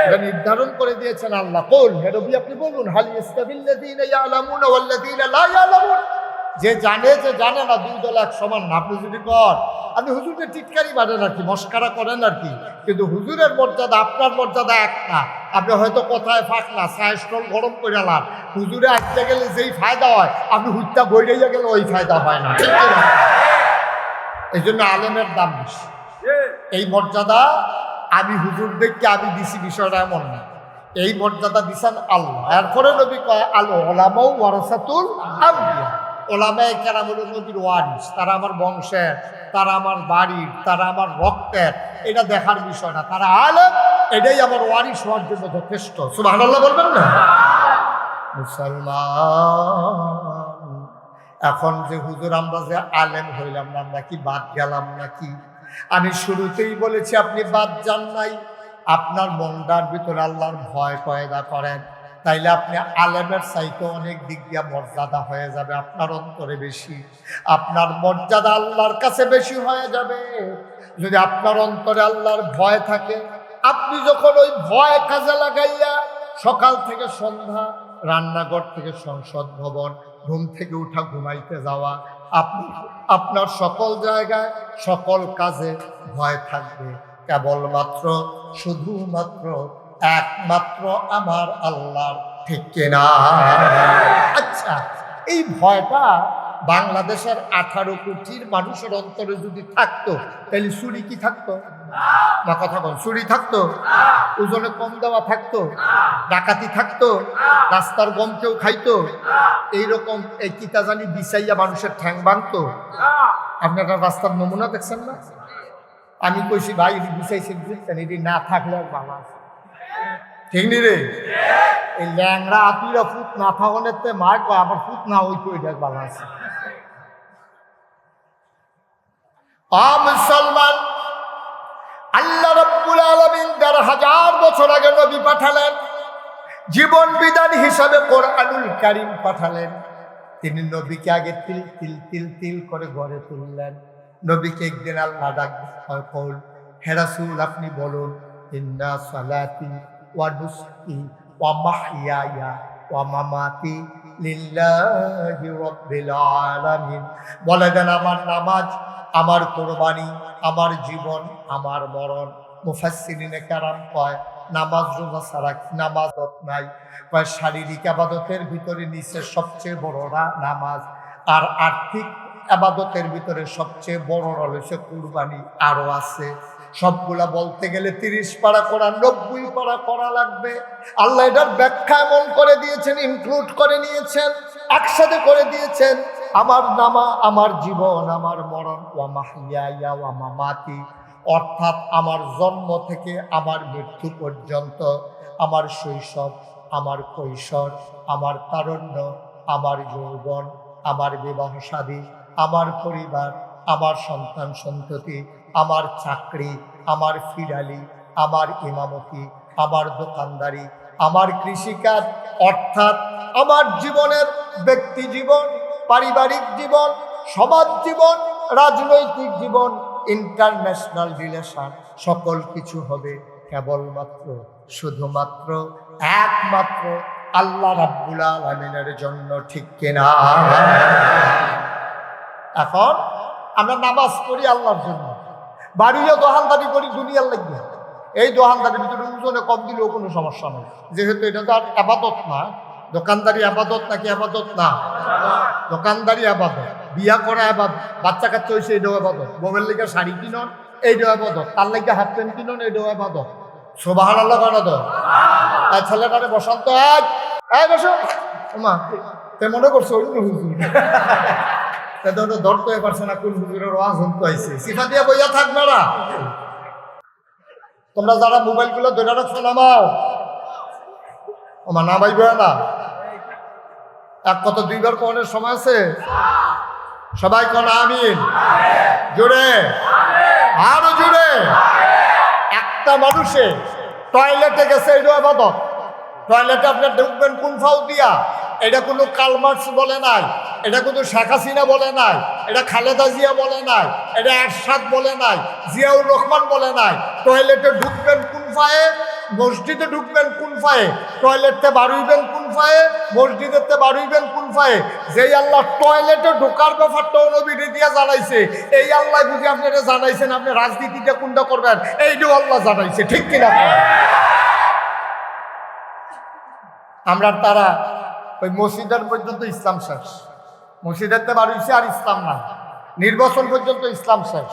এটা নির্ধারণ করে দিয়েছেন আল্লাহ। কোন হে নবী আপনি বলুন, হাল ইয়াস্তাবিল্লাযীনা ইয়ালামুনা ওয়াল্লাযীনা লা ইয়ালামুন। যে জানে যে জানে না, দুই দল এক সমান না। আপনি যদি কর, আপনি হুজুরকে টিটকারি মারেন আর কি, মস্কারা করেন আর কি, কিন্তু হুজুরের মর্যাদা আপনার মর্যাদা এক না। আপনি হয়তো কথায় ফাঁক না, চায়ের স্টল গরম করে লান, হুজুরে আসতে গেলে যেই ফায়দা হয় আপনি হুটটা বইড়াইয়া গেলে ওই ফায়দা হয় না, ঠিক না? এই জন্য আলেমের দাম বেশি। এই মর্যাদা আমি হুজুর দেখতে আমি দিছি, বিষয়টা এমন না। এই মর্যাদা দিছেন আল্লাহ। এরপরে নবী কয় আল উলামা ওয়ারাসাতুল আমবিয়া। ওলামায়ে কেরাম হলো নবীর ওয়ারিস, তারা আমার বংশের, তারা আমার বাড়ির, তারা আমার রক্তের, এটা দেখার বিষয় না। তারা আলেম, এটাই আমার ওয়ারিস হওয়ার জন্য যথেষ্ট। সুবহানাল্লাহ বলবেন না? মুসলমান, এখন যে হুজুর আমরা যে আলেম হইলাম না, আমরা কি বাদ গেলাম নাকি? আমি শুরুতেই বলেছি আপনি বাদ যান নাই। আপনার মনটার ভিতরে আল্লাহর ভয় পয়দা করেন, তাইলে আপনি আলেমের চাইতে অনেক দিক দিয়ে মর্যাদা হয়ে যাবে আপনার অন্তরে বেশি। আপনার মর্যাদা আল্লাহর কাছে বেশি হয়ে যাবে যদি আপনার অন্তরে আল্লাহর ভয় থাকে। আপনি যখন ওই ভয় কাজে লাগাইয়া সকাল থেকে সন্ধ্যা, রান্নাঘর থেকে সংসদ ভবন, ঘুম থেকে উঠা ঘুমাইতে যাওয়া, আপনার সকল জায়গায় সকল কাজে ভয় থাকবে কেবলমাত্র শুধুমাত্র একমাত্র আমার আল্লাহর, ঠিক কিনা? আচ্ছা, এই ভয়টা বাংলাদেশের 18 কোটির মানুষের অন্তরে যদি থাকতো, তাহলে চুরি কি থাকতো না? কথা বল, চুরি থাকতো? ওজনে কম দেওয়া থাকতো? ডাকাতি থাকতো? রাস্তার গম কেউ খাইতো? এইরকম এই কিতা জানি বিছাইয়া মানুষের ঠ্যাং ভাঙতো? আপনারা রাস্তার নমুনা দেখছেন না? আমি কইছি ভাই এটি বিছাইছেন, বুঝছেন, এটি না থাকলে আর ভালো আছে, ঠিক নি রে? এই ল্যাংরা আতুরা ফুট না থাকলে মার কয়, আবার ফুট না ওই তো এটা ভালো আছে। মুসলমান, আল্লাহ রাব্বুল আলামিন ১৫০০ বছর আগে নবী পাঠালেন, জীবন বিধান হিসাবে কোরআনুল কারীম পাঠালেন। তিনি নবীকে আগে তিল তিল তিল তিল করে গড়ে তুললেন। নবীকে একদিন আল্লাহ ডাক কল, হে রাসূল আপনি বলুন, ইন্না সালাতি ওয়া নুসকি ওয়া মাহইয়ায়া ওয়া মামাতি লিল্লাহি রাব্বিল আলামিন। বলে দেন আমার নামাজ, আমার কোরবানি, আমার জীবন, আমার মরণ। মুফাসসিরিনে কেরাম কয় নামাজ রোজা ছাড়া নামাজত নাই। কয় শারীরিক আবাদতের ভিতরে নিচে সবচেয়ে বড় নামাজ, আর আর্থিক আবাদতের ভিতরে সবচেয়ে বড় রয়েছে কুরবানি। আরো আছে, সবগুলা বলতে গেলে 30 পারা কোরআন 90 পারা করা লাগবে। আল্লাহ এটার ব্যাখ্যা এমন করে দিয়েছেন, ইনক্লুড করে নিয়েছেন, একসাথে করে দিয়েছেন। আমার নামা, আমার জীবন, আমার মরণ, ওয়া মাহইয়া ওয়া মামাতি, অর্থাৎ আমার জন্ম থেকে আমার মৃত্যু পর্যন্ত, আমার শৈশব, আমার কৈশোর, আমার তারুণ্য, আমার যৌবন, আমার বিবাহ শাদী, আমার পরিবার, আমার সন্তান সন্ততি, আমার চাকরি, আমার ফিরালি, আমার ইমামতি, আমার দোকানদারি, আমার কৃষিকাজ, অর্থাৎ আমার জীবনের ব্যক্তি জীবন, পারিবারিক জীবন, সমাজ জীবন, রাজনৈতিক জীবন, ইন্টারন্যাশনাল রিলেশন, সকল কিছু হবে কেবলমাত্র, শুধুমাত্র, একমাত্র আল্লাহ রাব্বুল আলামিনের জন্য। ঠিক কিনা? এখন আমরা নামাজ পড়ি আল্লাহর জন্য, বাড়িও দোহানদারি করি দুনিয়ার লাগবে। এই দোহানদারির ভিতরে ওজনে কম দিলেও কোনো সমস্যা নেই, যেহেতু এটা তো আর আবাদত না। দোকানদারি আবাদত নাকি আবাদত না? দোকানদারি আবাদত, বিয়া করা আবাদত, বাচ্চা কাচ্চা হয়েছে এটাও আবাদত, বউয়ের লেগে শাড়ি কিনন এইটাও আবাদত, তার লেগে হাফ প্যান্ট কিনন এটাও আবাদত। সুবহানাল্লাহ বানাদ। ছেলেটারে বসন্ত বসো মা, তে মনে করছো অন্য হুজুর ধরতে পারছে না কোন হুজুরের ওয়াজ শুনতে আইছে। সিফা দিয়া বইয়া থাকবে না। তোমরা যারা মোবাইল গুলো ধরে রাখছো নামাও, ওমা নামাইবে না। এক কথা দুইবার কোনের সময় আছে? সবাই কোন আমিন জোরে, আরো জোরে। একটা মানুষে টয়লেটে গেছে, এটা আবাদত। টয়লেটে আপনি ঢুকবেন কোন ফাউ দিয়া, এটা কোনো কালমার্কস বলে নাই, এটা কোনো শেখ হাসিনা বলে নাই, এটা খালেদা জিয়া বলে নাই, এটা এরশাদ বলে নাই, জিয়াউর রহমান বলে নাই। টয়লেটে ঢুকবেন কোন ফায়ে, মসজিদে ঢুকবেন কোন ফায়ে, টয়লেটে বাড়ুইবেন কোন ফায়ে, মসজিদেতে বাড়ুইবেন কোন ফায়ে। যেই আল্লাহ টয়লেটে ঢোকার ব্যাপারটাও নবীরে দিয়া জানাইছে, এই আল্লাহ বুঝি আপনারা জানাইছেন আপনি রাজনীতিটা কোনটা করবেন, এইটাও আল্লাহ জানাইছে। ঠিক কিনা? আমরা তারা ওই মসজিদের পর্যন্ত ইসলাম শেষ, মসজিদেতে বাড়িছে আর ইসলাম নাই, নির্বাচন পর্যন্ত ইসলাম শেষ।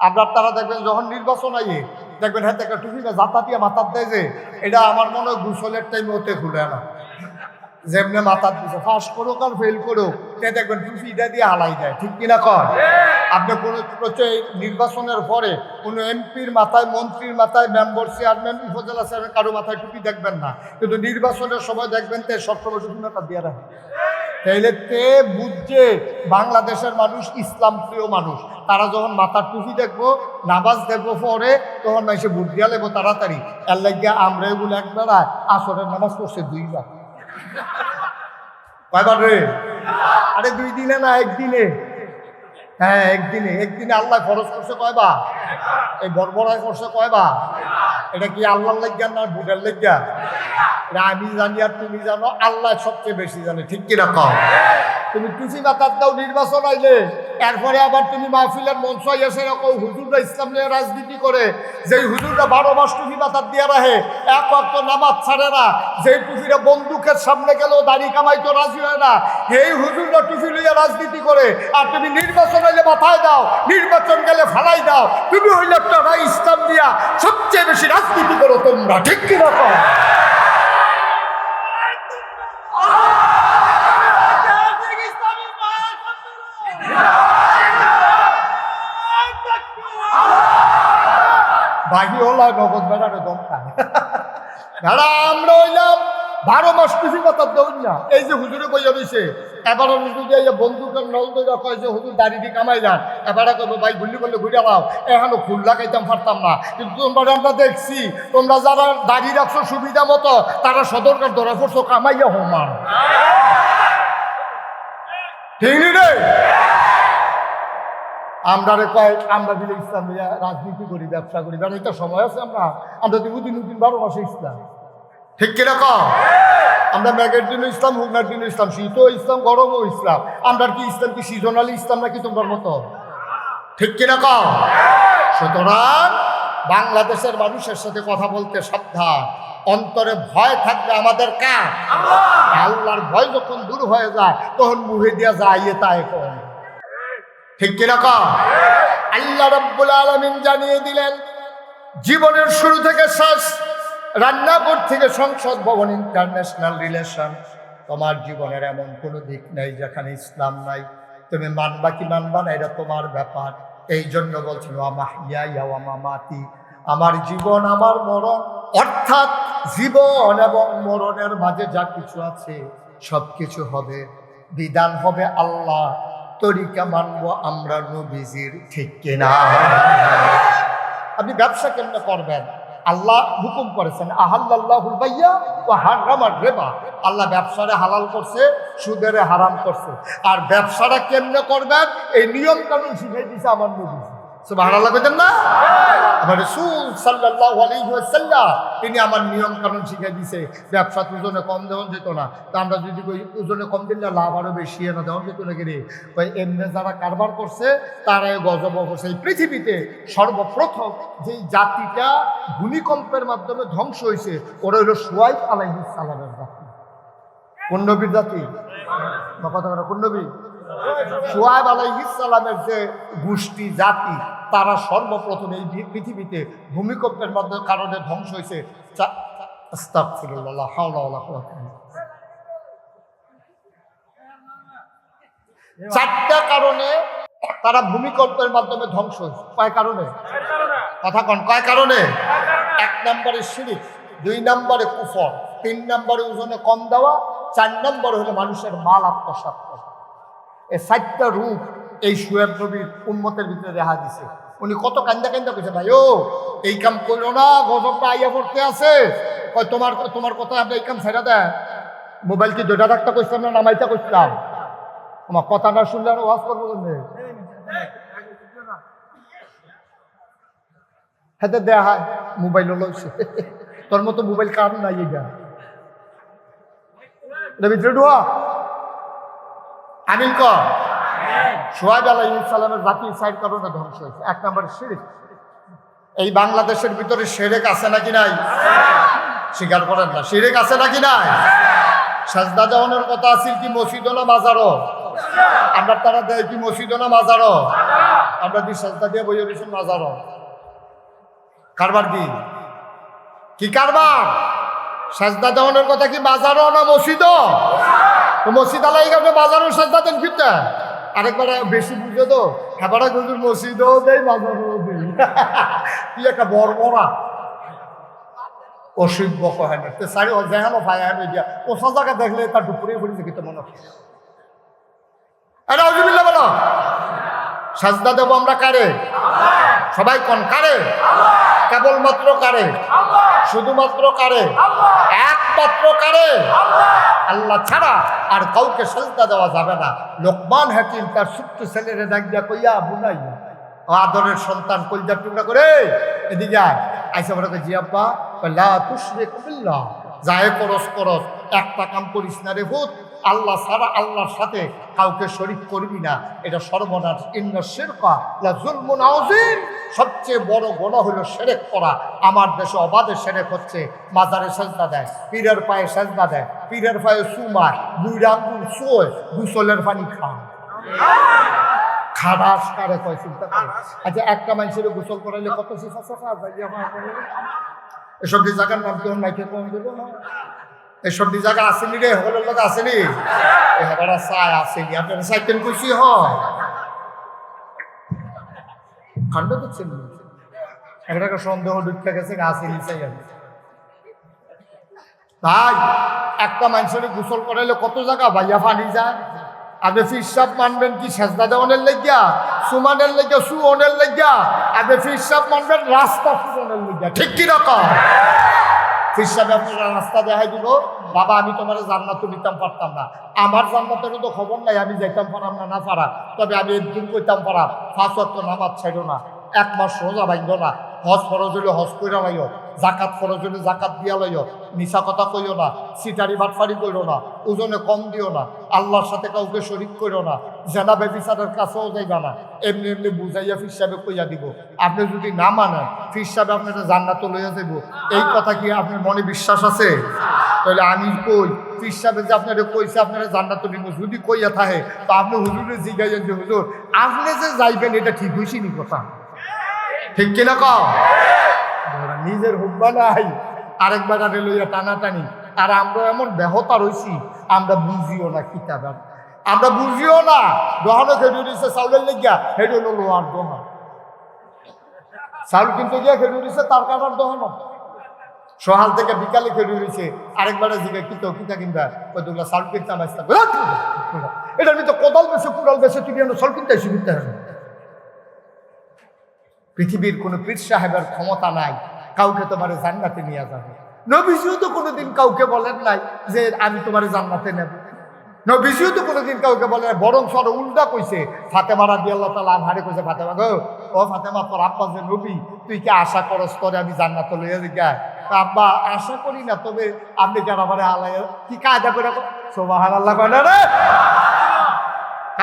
আমরা তারা দেখবেন যখন নির্বাচন আইয়ে দেখবেন হাতে একটা টুপিটা জাতা দিয়ে মাথার দেয়, যে এটা আমার মনে হয় গোসলের টাইম হতে খুলে না, যেমনি মাথার দিচ্ছে পাস করুক আর ফেল করুক, তে দেখবেন টুপিটা দিয়ে হালাই দেয়। ঠিক কিনা কর? আপনি কোনো নির্বাচনের পরে কোনো এমপির মাথায়, মন্ত্রীর মাথায়, মেম্বার, চেয়ারম্যান, উপজেলা চেয়ারম্যান কারো মাথায় টুপি দেখবেন না, কিন্তু নির্বাচনের সময় দেখবেন তে সবসময় টুপি মাথা দিয়ে রাখে। তাইলে তে বুঝছে বাংলাদেশের মানুষ ইসলাম প্রিয় মানুষ। তারা যখন মাথার টুপি দেখবো, নামাজ দেখবো পরে, তখন এসে ভোট দিয়া লেবো তাড়াতাড়ি। এর লাগিয়া আমরা এগুলো একবার আসরের নামাজ পড়ছে 2 বার। কয়বার রে? আরে 2 দিনে না, একদিনে। হ্যাঁ একদিনে। একদিনে আল্লাহ খরচ করছে কয়বার? এই বর্বরায় করছে কয়বার? এটা কি আল্লাহর লাগিয়া না ভোটের লাগিয়া? এটা আমি জানি আর তুমি জানো, আল্লাহ সবচেয়ে বেশি জানে। ঠিক কিনা কও? তুমি টুপি মাথার দাও নির্বাচন আইলে, এরপরে আবার তুমি মাহফিলের মঞ্চ এসে রাখো হুজুররা ইসলাম নিয়ে রাজনীতি করে, যেই হুজুররা 12 মাস টুপি মাথার দিয়ে রাখে, এক ওয়াক্ত নামাজ ছাড়ে না, যেই টুপিরা বন্দুকের সামনে গেলেও দাড়ি কামাইতো রাজি হয় না, এই হুজুররা টুপি লইয়া রাজনীতি করে। আর তুমি নির্বাচন হইলে মাথায় দাও, নির্বাচন গেলে ফালাই দাও। তুমি হইলে একটা ইসলাম দিয়া সবচেয়ে বেশি রাজনীতি করো তোমরা। ঠিক কিনা কও? বাকি হলো নগদ বেড়ারে দম খায়। ভেড়া আমরা হইলাম 12 মাস টুপি মাথার দৌড় না। এই যে হুজুরে বইয়া রয়েছে, এবার হুজুর যে বন্দুকের নল দৌড়া কয় যে হুজুর দাড়িটি কামাই যান, এবারে কব ভাই গুলি করলে ঘুরে পাও, এখনো ফুল লাগাইতাম পারতাম না। কিন্তু তোমরা আমরা দেখছি, তোমরা যারা দাড়ি রাখছো সুবিধা মতো, তারা সদরকার ধরা পড়ছো কামাইয়া হোমান। ঠিক নি রে? আমরা কয় আমরা দিলে ইসলাম রাজনীতি করি, ব্যবসা করি, বেড়াইতে সময় আছে। আমরা 2 দিন 12 মাসে ইসলাম। ঠিক কিরকম? আমরা ম্যাগের দিন ইসলাম, হুগনার দিন ইসলাম, শীতও ইসলাম, গরমও ইসলাম। আমরা কি ইসলাম কি সিজনালি ইসলাম নাকি তোমার মতো? ঠিক কিনা কও? সুতরাং বাংলাদেশের মানুষের সাথে কথা বলতে সাবধান। অন্তরে ভয় থাকবে আমাদের কার? আল্লাহর ভয় যখন দূর হয়ে যায় তখন মুহে দিয়া যায় তাই কয়। ঠিক কিনা কও? আল্লাহ রাব্বুল আলামিন জানিয়ে দিলেন জীবনের শুরু থেকে শেষ, রান্নাঘর থেকে সংসদ ভবন, ইন্টারন্যাশনাল রিলেশন, তোমার জীবনের এমন কোনো দিক নেই যেখানে ইসলাম নাই। তুমি মানবা কি মানবা না এটা তোমার ব্যাপার। এই জন্য বলছিল মামাতি, আমার জীবন আমার মরণ, অর্থাৎ জীবন এবং মরণের মাঝে যা কিছু আছে সব কিছু হবে, বিধান হবে আল্লাহ, তরিকা মানবো আমরা নবীজির। ঠিক কিনা? আপনি ব্যবসা কেমনে করবেন? আল্লাহ হুকুম করেছেন আহাল্লাহুল বাইয়া ওয়া হারামার রিবা। আল্লাহ ব্যবসারে হালাল করছে, সুদেরে হারাম করছে। আর ব্যবসাটা কেমনে করবেন এই নিয়ম কানুন শিখিয়ে দিয়েছে আমার নবী। সুবহানাল্লাহ কইতেন না? আমার রাসূল সাল্লাল্লাহু আলাইহি ওয়াসাল্লাম তিনি আমার নিয়ম কানুন শিখিয়ে দিয়েছে। ব্যবসা ওজনে কম দেওয়া যেত না, তা আমরা যদি ওজনে কম দিলে লাভ আরো বেশি না দেওয়া যেত না। কিরে ওই এমনি যারা কারবার করছে তারাই গজব করছে। এই পৃথিবীতে সর্বপ্রথম যেই জাতিটা ভূমিকম্পের মাধ্যমে ধ্বংস হয়েছে ওরা হলো শুআয়ব আলাইহিস সালামের জাতি। কোন নবীর জাতি? কথা বলা কোন নবী? শুআয়ব আলাইহিস সালামের যে গোষ্ঠী জাতি তারা সর্বপ্রথম এই পৃথিবীতে ভূমিকম্পের মাধ্যমে কারণে ধ্বংস হয়েছে। আস্তাগফিরুল্লাহ, হাওলা ওয়ালা কুওয়াতা ইল্লা বিল্লাহ। চারটা কারণে তারা ভূমিকম্পের মাধ্যমে ধ্বংস হয়েছে। কয় কারণে? কথা কন, কয় কারণে? 1 নম্বরে শিরক, 2 নম্বরে কুফর, 3 নম্বরে ওজনে কম দেওয়া, 4 নম্বরে হলো মানুষের মাল আত্মসাৎ করা। এই 4টা রূপ এই শুআয়ব নবীর উম্মতের ভিতরে দেখা দিছে। উনি কত কান্দা কান্দা কইছে, ভাই ও এই কাম করলো না, গজবটা আইয়া পড়তে আছে। তোমার কথা আপনি এই কাম ছেড়ে দেয়। মোবাইল কি 2টা রাখতে কইছিলাম না নামাইতে কইছিলাম? আমার কথা না শুনলে আর ওয়াজ করবো কেন? হাতে দেয়া মোবাইল লইছে, তোর মতো মোবাইল কার নাই এটা ভিতরে ঢোয়া। আমিন কর। শুআয়ব আলাইহিস সালামের জাতি 4 কারণে ধ্বংস হয়েছে। 1 নম্বরে শিরক। এই বাংলাদেশের ভিতরে শিরক আছে নাকি নাই? স্বীকার করেন না? শিরক আছে নাকি নাই? সাজদা দেওয়ানোর কথা আছে কি মসজিদ না মাজারও? আমরা তারা দেয় কি মসজিদ না মাজারও? আমরা কি সাজদা দিয়ে বইয়ে রয়েছেন মাজারও? কারবার কি কি কারবার? সাজদা দেওয়ানোর কথা কি মাজারও না মসজিদও? তো মসজিদ আলাই আপনি বাজারও সাজদা দেন ফিরতে। আরেকবার বেশি বুঝে তো হেবারা গজুর মসজিদও দেয় মাজারও দেয়। কি একটা বর্বরা অসভ্য কয় না। সারি যেখানো ভাই দিয়া ওসা জায়গা দেখলে তার দুপুরে পড়েছে কিন্তু মনে হয় আউযুবিল্লাহ বলো। সাজদা দেবো আমরা কারে? সবাই কোন কারে? কেবলমাত্র কারে? শুধুমাত্র কারে? একমাত্র কারে? আল্লাহ ছাড়া আর কাউকে সাজদা দেওয়া যাবে না। লোকমান হাকিম তার ছোট্ট ছেলেরে ডাক দিয়া কইয়া, বুনাই আদরের সন্তান কলজার টুকরা করে এদিকে আইসা বলে জি আব্বা, লা তুশরিক বিল্লাহ, যায় করস একটা কাম করিস না রে ভূত, আল্লাহ ছাড়া আল্লাহর সাথে কাউকে শরীক করবি না, এটা সর্বনাশ। ইন্না শিরকা লা যুলমুন আযীম, সবচেয়ে বড় গুনাহ হলো শিরক করা। আমার দেশে অবাধে শিরক হচ্ছে। মাজারে সাজদা দেয়, পীরের পায়ে সাজদা দেয়, পীরের পায়ে সুমায়, বুইড়া আঙ্গুল ছোয়, গোসলের পানি খায়। খারাপ কারে কয় চিন্তা করে। আচ্ছা একটা মানুষের গোসল করাইলে কত সিফা সাফা এসব জায়গার নাম কেউ নাইকে কম দেবো না। এসব জায়গা আসেনি রে, হলের লোক আসেনি, এবার চায় আসেনি। আপনার সাইকেল খুশি হয় কাণ্ড দেখছেন। একটা সন্দেহ ঢুকে গেছে আসেনি চাই। তাই একটা মানুষের গোসল করাইলে কত জায়গা ভাইয়া পানি যায়। আপনি ফিরসাব মানবেন কি সেজদা দেওয়ানের লেগিয়া, সুমানের লেগিয়া, সুওনের লেগিয়া? আপনি ফিরসাব মানবেন রাস্তা সুমনের লেগিয়া। ঠিক কি রকম? ফিরসাবে আপনারা রাস্তা দেখাই দিব, বাবা আমি তোমার জান্নাত দিতাম পারতাম না, আমার জান্নাতের তো খবর নাই, আমি যাইতাম পারাম না না পারা, তবে আমি একদিন কইতাম পারাম 5 ওয়াক্ত নামাজ ছাড়ো না, 1 মাস রোজা ভাঙবো না, হজ ফরজ হইলে হজ কইরা লাইও, জাকাত ফরজ হইলে জাকাত দিয়া লাইও, মিছা কথা কইও না, সিটারি বাটফারি কইরো না, ওজনে কম দিও না, আল্লাহর সাথে কাউকে শরীক কইরো না, জেনা ব্যভিচারের কাছেও যাইবা না। এমনি এমনি বুঝাইয়া ফির সাহেবে কইয়া দিব। আপনি যদি না মানেন ফির সাহেব আপনার জান্নাত লইয়া যাইব, এই কথা কি আপনার মনে বিশ্বাস আছে? তাহলে আমি কই ফির সাহেব যে আপনারা কইছে আপনারা জান্নাত নিব, যদি কইয়া থাকে তো আপনি হুজুরে জিগাইয়েন যে হুজুর আপনি যে যাইবেন এটা ঠিক হইছি নি কথা, ঠিক কিনা কও? নিজের হুব্বা নাই আরেকবার আরে লইয়া টানাটানি। আর আমরা এমন ব্যাহতা রইছি আমরা বুঝিও না কিতাব, আমরা বুঝিও না। দোহানো খেয়ে দিচ্ছে চাউলের লেগিয়া, হেঁটে হলো লোহার দোহান। চাউল কিনতে গিয়া খেয়ে দিচ্ছে তার কাটার দোহানো। সকাল থেকে বিকালে খেয়ে দিয়েছে, আরেকবারে জিগে কিতা কিনবা ওই দুগুলা চাউল কিনতে আসতে, এটার ভিতরে কোদাল বেছে কুড়াল বেছে তুই চাউল কিনতে আসি কিনতে হবে। পৃথিবীর কোনো পীর সাহেবের ক্ষমতা নাই কাউকে তোমার জান্নাতে নিয়ে যাবে। নবীজিও তো কোনোদিন কাউকে বলেন নাই যে আমি তোমার জান্নাতে নেব। নবীজিও তো কোনোদিন কাউকে বলে, বরং সর উল্টা কইছে। ফাতেমা রাদিয়াল্লাহু তাআলা আনহারে কইছে, ফাতেমা গো, ও ফাতেমা তোর আব্বা যে নবী, তুই কি আশা করস তোরে আমি জান্নাতে লইয়া যাই? আব্বা আশা করি না, তবে আপনি কেন আমার আলাইয়া কি কায়দা করে সুবহানাল্লাহ কয় না রে?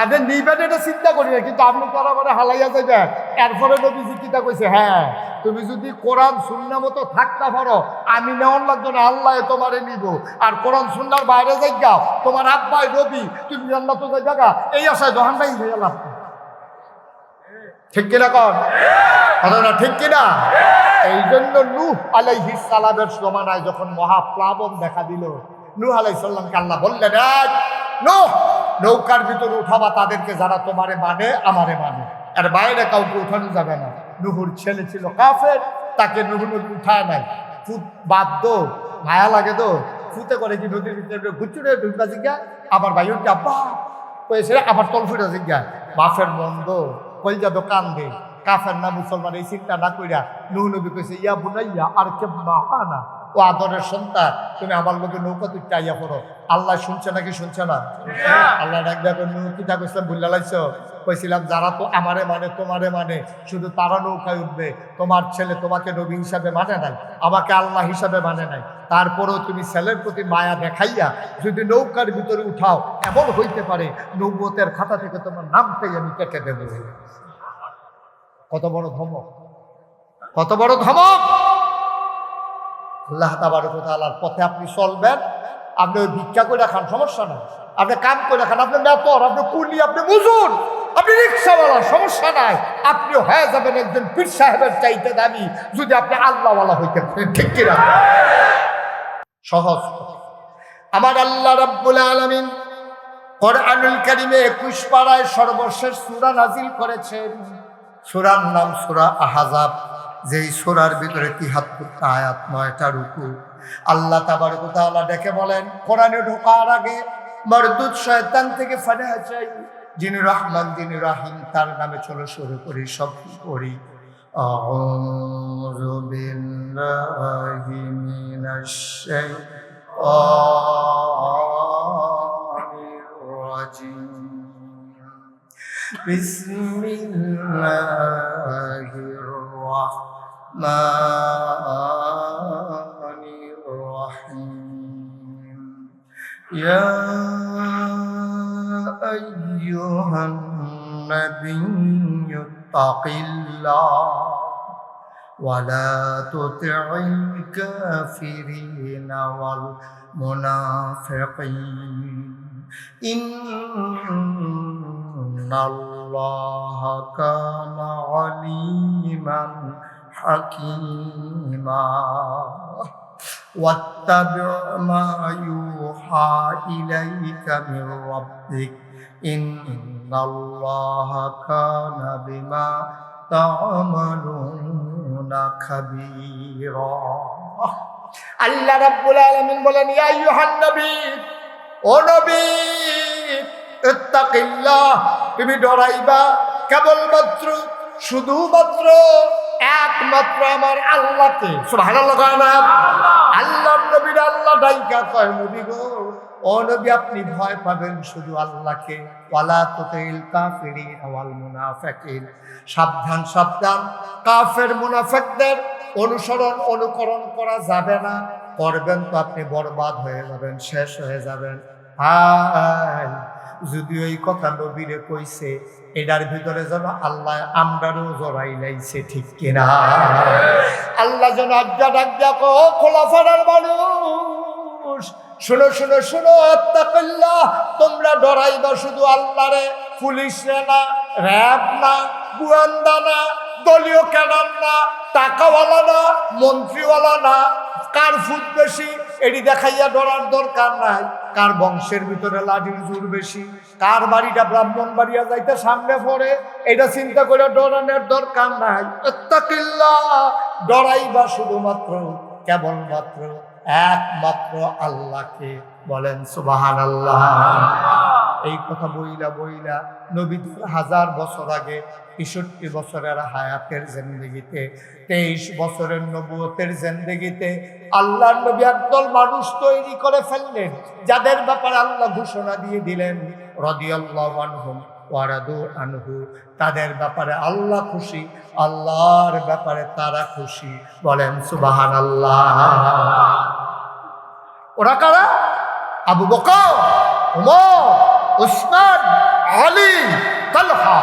আপনি নিবেন এটা চিন্তা করি না, কিন্তু আপনি তো আমার হালাইয়া যাইবেন। এরপরে নবীজি কিতা কইছে, হ্যাঁ তুমি যদি কোরআন সুন্নাহ মতো থাকতে পারো আমি নেওয়ার লাগবে না, আল্লাহ তোমারে নিব। আর কোরআন সুন্নাহর বাইরে যাই যাও, তোমার আব্বাই নবী, তুমি জান্নাতে যাই জায়গা, এই আশায় দোহানটাই হয়ে গেলাম। ঠিক কিনা কর কথা না, ঠিক কিনা? এই জন্য নূহ আলাইহিস সালামের জমানায় যখন মহাপ্লাবন দেখা দিল, নূহ আলাইহিস সালামকে আল্লাহ বললেন, নূহ নৌকার ভিতরে উঠাবা তাদেরকে যারা তোমারে মানে আমারে মানে, আর বাইরে কাউকে উঠানো যাবে না। নূহুর ছেলে ছিল কাফের, তাকে নূহ নদী উঠায় নাই। ফুট বাধ্য, মায়া লাগে তো, ফুটে করে কি নদীর ভিতরে ঘুচুরে ঢুকা জিজ্ঞা, আবার ভাইকে আব্বা কয়েছে, আবার তল ফুটে জিজ্ঞা, বাফের মন্দ কলজা দোকান দে। কাফের না মুসলমান এই চিন্তা না কইরা নূহ নবী কইছে, ইয়া বুনাইয়া আর কেব না, ও আদরের সন্তান তুমি আমার লোকে নৌকা তুই চাইয়া পড়ো। আল্লাহ শুনছে নাকি শুনছে না? আল্লাহ ডাকবে নূহ কিতা কইছিলাম ভুল্লা লাগছো, কইছিলাম যারা তো আমারে মানে তোমারে মানে শুধু তারা নৌকায় উঠবে, তোমার ছেলে তোমাকে নবী হিসাবে মানে নাই, আমাকে আল্লাহ হিসাবে মানে নাই, তারপরেও তুমি ছেলের প্রতি মায়া দেখাইয়া যদি নৌকার ভিতরে উঠাও, এমন হইতে পারে নবুয়তের খাতা থেকে তোমার নামটাই আমি কেটে দেবো। কত বড় ধমক, কত বড় ধমক! আল্লাহ তাবারক ওয়া তাআলার পথে আপনি চলবেন, আপনি ওই ভিক্ষা করে খান সমস্যা নাই, আপনি কাম করে খান, আপনি মেতর, আপনি কুলি, আপনি মজুর, আপনি রিক্সাওয়ালা, সমস্যা নাই, আপনি হয়ে যাবেন একজন পীর সাহেবের চাইতে দামি যদি আপনি আল্লাহওয়ালা হইতে পারেন। ঠিক কিনা? সহজ। আমার আল্লাহ রাব্বুল আলামিন কোরআনুল কারীমে 21 পারায় সর্বশেষ সূরা নাজিল করেছেন। সূরার নাম সূরা আহজাব, যেই সূরার ভিতরে ৭৩টা আয়াত, ৯টা রুকু। আল্লাহ তাবারক ওয়া তাআলা ডেকে বলেন, কোরআনে ঢোকার আগে মরদুদ শয়তান থেকে ফানাহ চাই, যিনি রহমান যিনি রহিম তার নামে চলো শুরু করি, সব করি। আউযু বিল্লাহি মিনাশ শাইতানির রাজিম। বিসমিল্লাহির রাহমানির রাহিম। ইয়া আইয়ুহান নাবিয়্যু তাকিল্লাহ ওয়া লা তুতি'ল কাফিরিনা ওয়াল মুনাফিকিন ইন্নাল্লাহা কানা আলিমান হাকীমা ওয়াত্তাবি' মা ইউহা ইলাইকা মির রাব্বিক ইন্নাল্লাহা কানা বিমা তা'মালুনা খাবীরা। আল্লাহ রাব্বুল আলামিন বলেন, ইয়া আইয়ুহান নবী, ও নবী, ইত্তাকিল্লাহ, তুমি ডরাইবা কেবলমাত্র শুধুমাত্র একমাত্র আমার আল্লাহকে। সুবহানাল্লাহ। আল্লাহ নবীর আল্লাহ ডাইকা কয়, নবী গো, ও নবী আপনি ভয় পাবেন শুধু আল্লাহকে। ওয়ালা তুতিল কাফিরিন ওয়াল মুনাফিকিন, সাবধান সাবধান, কাফের মুনাফিকদের অনুসরণ অনুকরণ করা যাবে না। করবেন তো আপনি বরবাদ হয়ে যাবেন, শেষ হয়ে যাবেন। হায়, যদিও এই কথা নবীরে কইছে, এটার ভিতরে যেন আল্লাহ আমরারও জড়াই লাইছে, ঠিক কিনা? আল্লাহ যেন আজ্ঞা ডাক দেখো, খোলাফার মানুষ, শুনো শুনো শুনো, আত্তাকিল্লাহ, তোমরা ডরাইবা শুধু আল্লাহরে, পুলিশ না, র্যাব না, গোয়েন্দা না, দলীয় ক্যাডার না, টাকাওয়ালা না, মন্ত্রীওয়ালা না, কার ফুট বেশি এটি দেখাইয়া ডরার দরকার নাই। কার বংশের ভিতরে লাঠির জোর বেশি, কার বাড়িটা ব্রাহ্মণ বাড়িয়া যাইতে সামনে পড়ে, এটা চিন্তা করে ডরানোর দরকার নাই। আত্তাকিল্লাহ, ডরাইবা শুধুমাত্র কেবলমাত্র একমাত্র আল্লাহকে। বলেন সুবহানাল্লাহ। এই কথা বইলা বইলা নবী 1000 বছর আগে 63 বছরের হায়াতের জিন্দেগিতে, 23 বছরের নবুয়তের জিন্দেগিতে আল্লাহর নবী একদল মানুষ তৈরি করে ফেললেন, যাদের ব্যাপারে আল্লাহ ঘোষণা দিয়ে দিলেন রাদিয়াল্লাহু আনহুম ওয়া রাদু আনহু। তাদের ব্যাপারে আল্লাহ খুশি, আল্লাহর ব্যাপারে তারা খুশি। বলেন সুবহানাল্লাহ। ওরা কারা? আবু বকর, ওমর, উসমান, আলী, তালহা,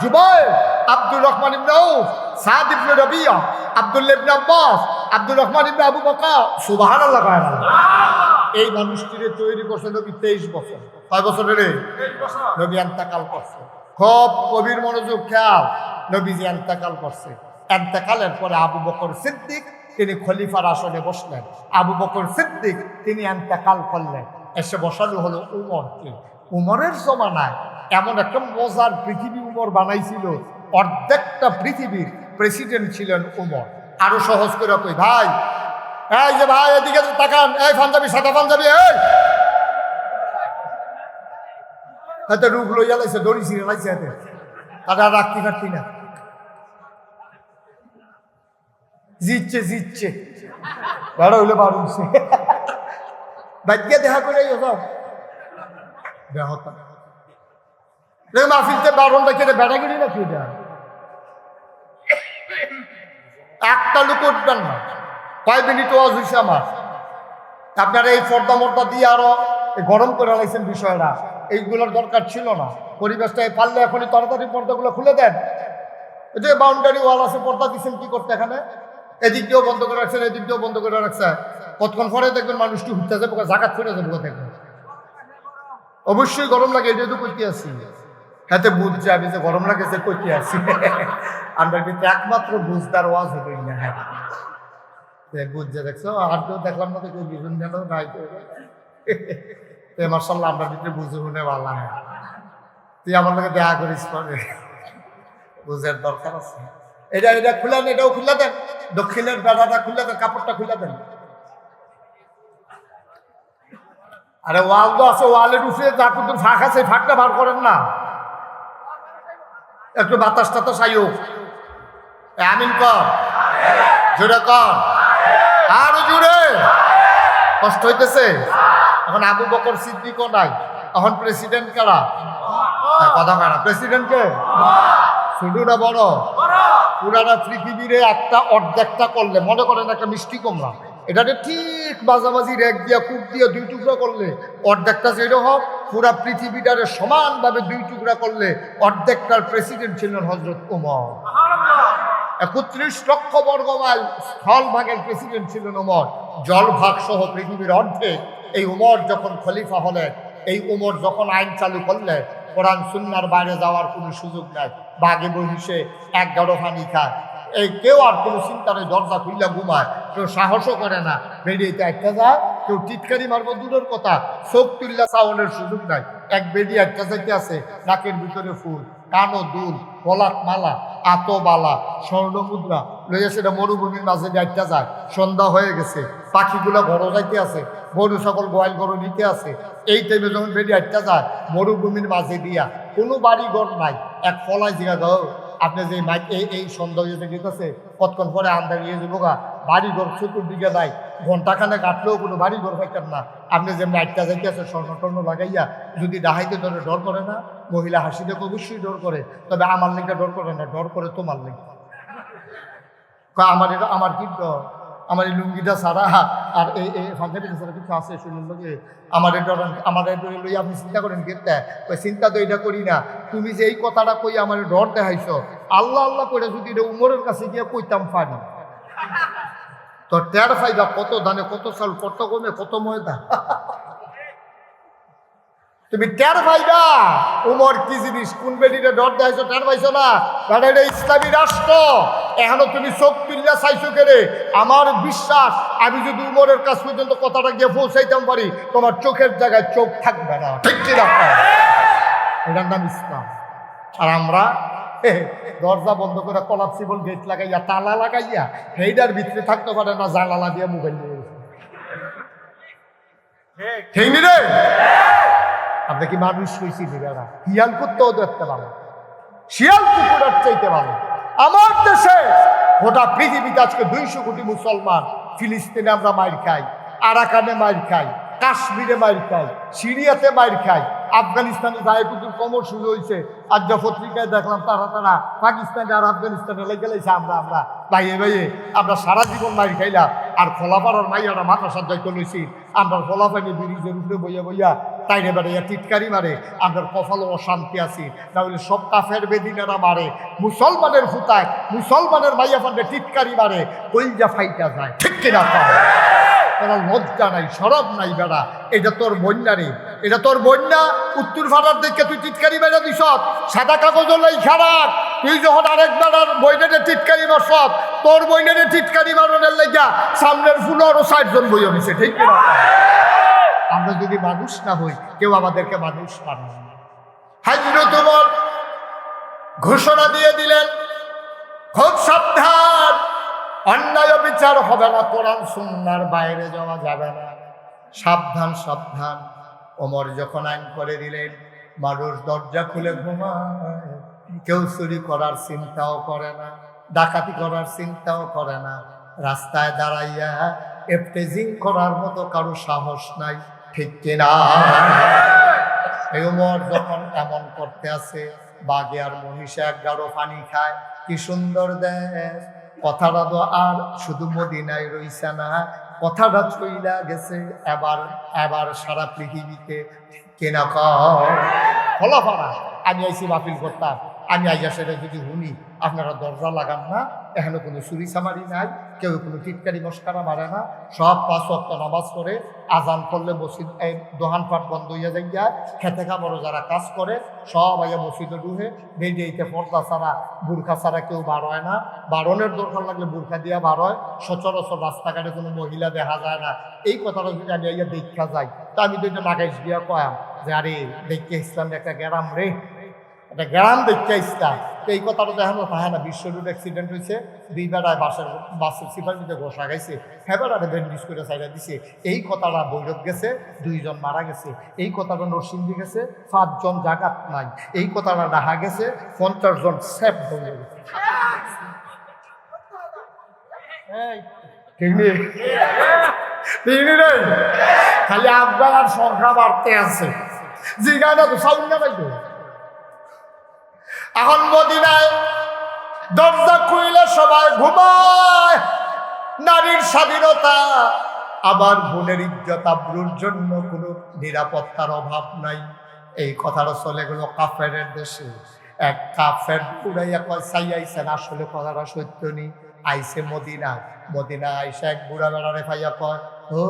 জুবাইর, আব্দুর রহমান ইবনে আউফ, সাদ ইবনে রাবিয়া, আব্দুল্লাহ ইবনে আব্বাস, আব্দুর রহমান ইবনে আবু বকর। সুবহানাল্লাহ। এই মানুষটিরে তৈরি করছে নবী 23 বছর। কয় বছরের? 23 বছর। নবী ইন্তেকাল করছে। খুব গভীর মনোযোগ, খেয়াল। নবীজি ইন্তেকাল করছে। ইন্তেকালের পরে আবু বকর সিদ্দিক তিনি খলিফার আসনে বসলেন। আবু বকর সিদ্দিক তিনি ইন্তেকাল করলেন। এসে বসানো হলো উমরকে। উমরের জমানায় এমন একটা মজার পৃথিবী উমর বানাইছিল, অর্ধেকটা পৃথিবীর প্রেসিডেন্ট ছিলেন উমর। আরো সহজ করে কই ভাই, এই যে ভাই এদিকে তাকান, এই পাঞ্জাবি, সাদা পাঞ্জাবি, এই হাতে রূপ লইয়া লাইছে, দড়ি ছিঁড়ে লাইছে হাতে, তারা রাখতে পারতি না, জিতছে জিতছে, ভাড়া হইলে বাড়ুছে, বাদ্যা দেখা করে সব দেহতা মাহফিলতে বারণটা কেটে বেড়াগিরি না কি দেয়, একটা লোক উঠবেন না। 5 মিনিট ওয়াজ হয়েছে আমার। আপনারা এই পর্দা মর্দা দিয়ে আরো গরম করে লাইছেন বিষয়টা, এইগুলোর দরকার ছিল না। পরিবেশটা পারলে এখনই তাড়াতাড়ি পর্দাগুলো খুলে দেন। এই যে বাউন্ডারি ওয়াল আছে, পর্দা দিচ্ছেন কি করতে এখানে, এদিক দিয়েও বন্ধ করে রাখছেন, এদিক দিয়েও বন্ধ করে রাখছে। কতক্ষণ পরে দেখবেন মানুষটি উঠতে যাবে, জাকাত ফিরে যাবে, দেখবেন অবশ্যই গরম লাগে। এটা তো কইতে আসি, হাতে বুঝছে আমি যে গরম লাগেছে কইতে আসি। আমরা কিন্তু একমাত্র বুঝদার ওয়াজ হতোই না। হ্যাঁ বুঝছে, দেখছো আর কেউ দেখলাম না, কেউ বুঝুন যেন নাই। মার্শাল্লাহ আমরা ভিতরে বুঝে শুনে ভালো। হ্যাঁ তুই আমার লোকে দেখা করিস, পরে বুঝের দরকার আছে। এটা এটা খুলেন, এটাও খুলে দেন, দক্ষিণের বেড়াটা খুলে দেন, কাপড়টা খুলে দেন। আরে ওয়াল তো আছে, ওয়ালের উপরে যা কিন্তু ফাঁক আছে, ফাঁকটা বার করেন না, একটু বাতাস টাতাস আইও। আমিন কর, জোরে কর, আরো জোরে। কষ্ট হইতেছে। এখন আবু বকর সিদ্দিকও নাই, এখন প্রেসিডেন্ট কারা? কথা কারা? প্রেসিডেন্ট কে? ছোট না বড়? পুরানা পৃথিবীরে একটা অর্ধেকটা করলে, মনে করেন একটা মিষ্টি কুমড়া, এটাকে ঠিক মাঝামাঝি রেক দিয়া কূপ দিয়ে 2 টুকরা করলে অর্ধেকটা যেরকম, পুরা পৃথিবীটারে সমানভাবে 2 টুকরা করলে অর্ধেকটার প্রেসিডেন্ট ছিলেন হযরত ওমর। 31 লক্ষ বর্গ মাইল স্থল ভাগের প্রেসিডেন্ট ছিলেন ওমর। জল ভাগ সহ পৃথিবীর অর্ধেক এই ওমর যখন খলিফা হলেন, এই ওমর যখন আইন চালু করলেন, কোরআন সুন্নাহর বাইরে যাওয়ার কোনো সুযোগ নাই। বাঘে বহিষে 1 গাড়ো পানি খায়, এই কেউ আর কোনো চিন্তা নেই, দরজা খুললে ঘুমায়, কেউ সাহসও করে না বেরিয়েতে একটা যায়, কেউ টিটকারি মারবো দূরের কথা, চোখ তুল্লা চাওয়ানোর সুযোগ নাই। এক বেরিয়ে একটা যাইতে আছে, নাকের ভিতরে ফুল, কানো দুল, গলাত মালা, আতো বালা, স্বর্ণ মুদ্রা লইয়া সেটা মরুভূমির মাঝে যাইতে যায়। সন্ধ্যা হয়ে গেছে, পাখিগুলা ঘর যাইতে আছে, গরু সকল গোয়াল গরু নিতে আছে। এই টাইমে যখন বেরিয়ে একটা যায় মরুভূমির মাঝে দিয়া, কোনো বাড়ি ঘর নাই, এক ফলায় জিগা দাও, আপনি যে মাইক এই সন্ধ্যা হয়ে গেছে, কতক্ষণ পরে আন্দার ইয়ে যাবো গা, বাড়ি ঘর চতুর্দিকে নাই, ঘন্টাখানে কাটলেও কোনো বাড়ি ঘর পাইতেন না। আপনি যে মাইকটা যাইতে আছে স্বর্ণ টর্ণ লাগাইয়া, যদি ডাহাইতে ধরে ডর করে না? মহিলা হাসি দেখে অবশ্যই ডর করে, তবে আমার লেগে ডর করে না, ডর করে তোমার লেগে। আমার কি ডর, আমার এই লুঙ্গিটা ছাড়া আর এই পাঞ্জাবিটা ছাড়া কিছু আছে শুনুন লোকে আমার ডর, আমার লই আপনি চিন্তা করেন কেটে ওই চিন্তা তো এটা করি না। তুমি যে এই কথাটা কই আমার ডর দেখাইছ, আল্লাহ আল্লাহ করে যদি এটা উমরের কাছে গিয়ে কইতাম পারি তো টের ফাইদা কত দানে কত চাল কত কমে কত ময়দা তুমি টের পাইবা উমর কি জিনিস, কোন বেডিরে ডর দেখাইছো টের পাইছো না? কারণ এটা ইসলামী রাষ্ট্র, এখনো তুমি চোখ তুলিয়া চাইছো কেড়ে। আমার বিশ্বাস আমি যদি উমরের কাছ পর্যন্ত কথাটা গিয়ে পৌঁছাইতাম পারি, তোমার চোখের জায়গায় চোখ থাকবে না। ঠিক কিনা? এটার নাম ইসলাম। আর আমরা দরজা বন্ধ করে কলাপসিবল গেট লাগাইয়া তালা লাগাইয়া সেইটার ভিতরে থাকতে পারে না, জানালা দিয়ে মোবাইল নিয়ে গেছে। ঠিক নি রে? আপনি কি মানুষ হয়েছি দিদারা? হিয়াল করতেও দেখতে পাবো, শিয়াল কুকুরের চাইতে পাবো। আমার দেশে গোটা পৃথিবীতে আজকে 200 কোটি মুসলমান। ফিলিস্তিনে আমরা মাইর খাই, আরাকানে মাইর খাই, কাশ্মীরে মাইর খাই, সিরিয়াতে মাইর খাই, আফগানিস্তানে যায় কিন্তু কমর শুরু হয়েছে। আর যা পত্রিকায় দেখলাম তারা পাকিস্তানে আর আফগানিস্তানে লেগে গেছে। আমরা ভাইয়ে ভাইয়ে আমরা সারা জীবন মাইর খাইলাম। আর ফলাপাড়ার মাইয়ারা মাথা সাজাইতে লইছি, আমরা ফলাফাইনে ব্রিজের উপরে বইয়া বইয়া তাইরে বেড়াইয়া টিটকারি মারে। আমরা কপালও অশান্তি আছি, না হলে সব কাফের বেদিনেরা মারে, মুসলমানের ফুটায় মুসলমানের মাইয়া ফান্ডে টিটকারি মারে, কইজা ফাইটা যায়। ঠিক কিনা? কোনো লজ্জা নাই, সরব নাই বেড়া। এটা তোর বন্যা রে, এটা তোর বন্যা। উত্তর ভাড়ার দেখে তুই টিটকারি বেড়া দিস, সাদা কাগজ লাই খারাপ। তুই যখন আরেকবার বইনেরে টিটকারি মারস, তোর বইনেরে টিটকারি মারনের লেগা সামনের ফুলো আরো 60 জন বই হয়েছে। ঠিক কিনা? আমরা যদি মানুষ না হই, কেউ আমাদেরকে মানুষ বানাবে না। হযরত ওমর ঘোষণা দিয়ে দিলেন, খুব সাবধান, অন্যায় বিচার হবে না, কোরআন সুন্নাহর বাইরে যাওয়া যাবে না। সাবধান সাবধান। ওমর যখন আইন করে দিলেন, মানুষ দরজা খুলে ঘুমায়, কেউ চুরি করার চিন্তাও করে না, ডাকাতি করার চিন্তাও করে না, রাস্তায় দাঁড়াইয়া এফটেজিং করার মতো কারো সাহস নাই। ঠিক কিনা? এই ওমর যখন এমন করতে আছে, বাঘে আর মহিষে এক গাড়ো পানি খায়। কি সুন্দর দেশ! কথাটা তো আর শুধু মদিনায় রইছে না, কথাটা চইলা গেছে এবার সারা পৃথিবীতে। কেনা ফলাফলা আমি আইসি বাতিল করতাম, আমি আইয়া সেটা যদি শুনি আপনারা দরজা লাগান না, এখানে কোনো চুরি চামারি নাই, কেউ কোনো টিটকারি মস্কারা মারে না, সব 5 ওয়াক্ত নামাজ করে আজান করলে মসজিদ এই দোকানপাট বন্ধ হইয়া যাইয়া, খেতে খাবারও যারা কাজ করে সব আইয়া মসজিদে ঢুকে, বেরিয়েতে পর্দা ছাড়া বুরখা ছাড়া কেউ বার হয় না। বারণের দরকার লাগলে বুরখা দিয়া বার হয়। সচরাচর রাস্তাঘাটে কোনো মহিলা দেখা যায় না। এই কথাটা যদি আমি আইয়া দেখা যাই, তা আমি তো এটা নাগাইশ দিয়া কয়াম যে আরে দেখতে ইসলাম একটা গ্রাম রে, একটা গ্রাম দেখতে ইসলাম। এই কথাটা দেখানো তাহা না। বিশ্ব রোড অ্যাক্সিডেন্ট হয়েছে, 2 বেড়ায় বাসের সিপার মধ্যে ঘষা খাইছে, হ্যাঁ বেড়ারে ব্যান্ডেজ করে সাইডা দিছে। এই কথাটা বৈরব গেছে, 2 জন মারা গেছে। এই কথাটা নরসিংদী গেছে, 5 জন জাগাত নাই। এই কথাটা ঢাকা গেছে, 50 জন সেফ হয়ে গেছে। ঠিক নেই? খালি আফগান সংখ্যা বাড়তে আছে, জিগাটা তো সাউন্ড না পাইতো। এখন মদিনায় দরজা খুইলে সবাই ঘুমায়, নারীর স্বাধীনতা, আবার বোনের ইজ্জত আবরুর জন্য কোনো নিরাপত্তার অভাব নাই। এই কথাটা চলে গেল কাফেরের দেশে। এক কাফের উড়াইয়া কয় চাইয়াইছেন, আসলে কথাটা সত্য নেই। আইসে মদিনা আইসা এক বুড়া বেড়ারে পাইয়া কয়, ও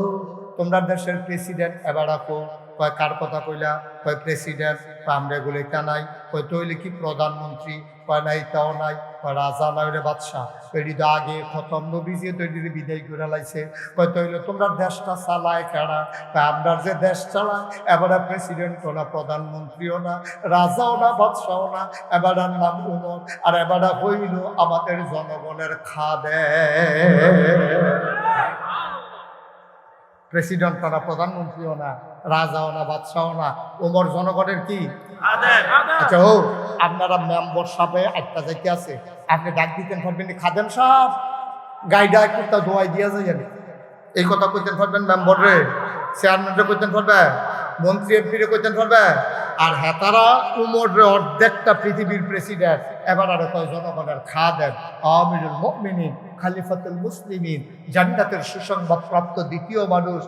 তোমরা দেশের প্রেসিডেন্ট এবার কো। কয় কার কথা কইলা? কয় প্রেসিডেন্ট। আমরা এগুলো এটা নাই। কয় তৈলে কি প্রধানমন্ত্রী? কয় নাই, তাও নাই। কয় রাজা নাই রে বাদশাহ, এটি তো আগে খতম নবীজি তৈরি বিদায় করে লাইছে। কয় তৈলে তোমরা দেশটা চালায় কেনা? কয় আমরা যে দেশ চালায়, এবারে প্রেসিডেন্টও না, প্রধানমন্ত্রীও না, রাজাও না, বাদশাও না, এবারের নাম উমর, আর এবারে হইল আমাদের জনগণের খাদেম। প্রেসিডেন্টও না, প্রধানমন্ত্রীও না, রাজাও না, বাদশাও না, ওমর জনগণের কি? আচ্ছা, ও আপনারা মেম্বর সাহেব একটা যাইতে আছে, আপনি ডাক দিতেন পারবেন খাদেম সাহেব, গাইডা একটা দোয়াই দিয়া যায় জানি, এই কথা কইতেন পারবেন? মেম্বর রে, চেয়ারম্যান রে কইতেন পারবে? মন্ত্রী এমপি রে কইতেন পারবে? আর হেতারা উমরের অর্ধেকটা পৃথিবীর প্রেসিডেন্ট, এবার আরো কয় জনগণের খাদেম, আমিরুল মুমিনিন, খলিফাতুল মুসলিমিন, জান্নাতের সুসংবাদ প্রাপ্ত দ্বিতীয় মানুষ,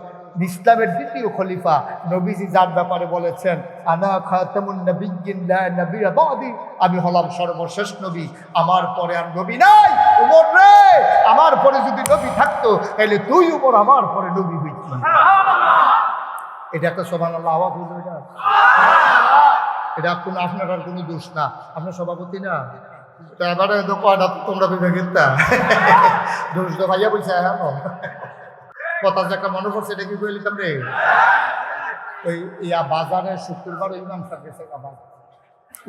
ইসলামের দ্বিতীয় খলিফা। নবীজি যার ব্যাপারে বলেছেন, আনা খাতামুন নাবিয়্যিন লা নাবিয়্যা বাদি, আমি হলাম সর্বশেষ নবী, আমার পরে আর নবী নাই। উমর রে, আমার পরে যদি নবী থাকতো তাহলে তুই উমর আমার পরে নবী হইতি। এটা একটা সুবহানাল্লাহ আওয়াজ হইল। এটা কোনো আপনার আর কোনো দোষ না, আপনার সভাপতি না। তো এবারে তো কয়টা তোমরা বিবেকের তা দোষ তো ভাইয়া বলছে। হ্যাঁ কথা যে একটা মনে পড়ছে, এটা কি করে লিখতাম রে? ওই ইয়া বাজারে শুক্রবার ইমাম সাহেব গেছে।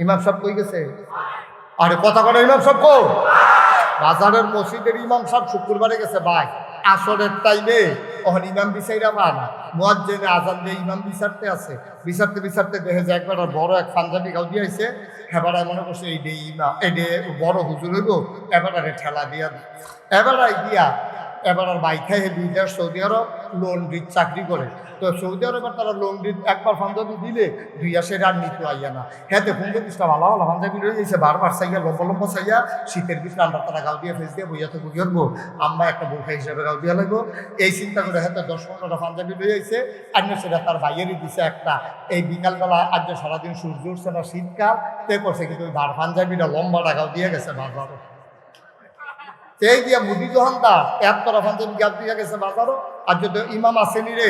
ইমাম সাহেব কই গেছে? আরে কথা করে ইমাম সাহেব কো? বাজারের মসজিদের ইমাম সাহেব শুক্রবারে গেছে ভাই, আসরের টাইমে। ওখানে ইমাম বিচাইরা পান, মুয়াজ্জিনে আজান দিয়ে ইমাম বিচারতে আছে। বিচারতে বিচারতে দেখে যে একবার বড় এক পাঞ্জাবি গাও দিয়েছে। এবার মনে করছে এই ডে ইমাম, এই ডে বড় হুজুর হইব, এবার ঠেলা দিয়া এবার দিয়া এবার আর বাইক খাই বিদেশ সৌদি আরব লন্ড্রির চাকরি করে। তো সৌদি আরবের তারা লন্ড্রির একবার পাঞ্জাবি দিলে দুই আসে আর নিতে আইয়া না। হ্যাঁ দেখুন জিনিসটা ভালো ভালো পাঞ্জাবি রয়ে গেছে, বারবার চাইয়া লম্বা লম্বা চাইয়া শীতের ভিতরে আমরা তারা গাও দিয়ে ফেস দিয়ে বইয়াতে বুঝি উঠবো, আমরা একটা বোরখা হিসেবে গাও দিয়া লাগবো। এই চিন্তা করে হয়তো 10-15টা পাঞ্জাবি রয়ে গেছে। আর সেটা তার বাইরেই দিছে একটা। এই বিকালবেলা আজ যে সারাদিন সূর্য উঠছে না, শীতকাল তে করছে, কিন্তু ওই বার পাঞ্জাবিটা লম্বা টাকাও দিয়ে গেছে বাজারও। সেই দিয়া মুদি দোকানদার এক তরা পাঞ্জাবি গ্যাপ দিয়ে গেছে বাজারও। আর যদি ইমাম আসেনি রে,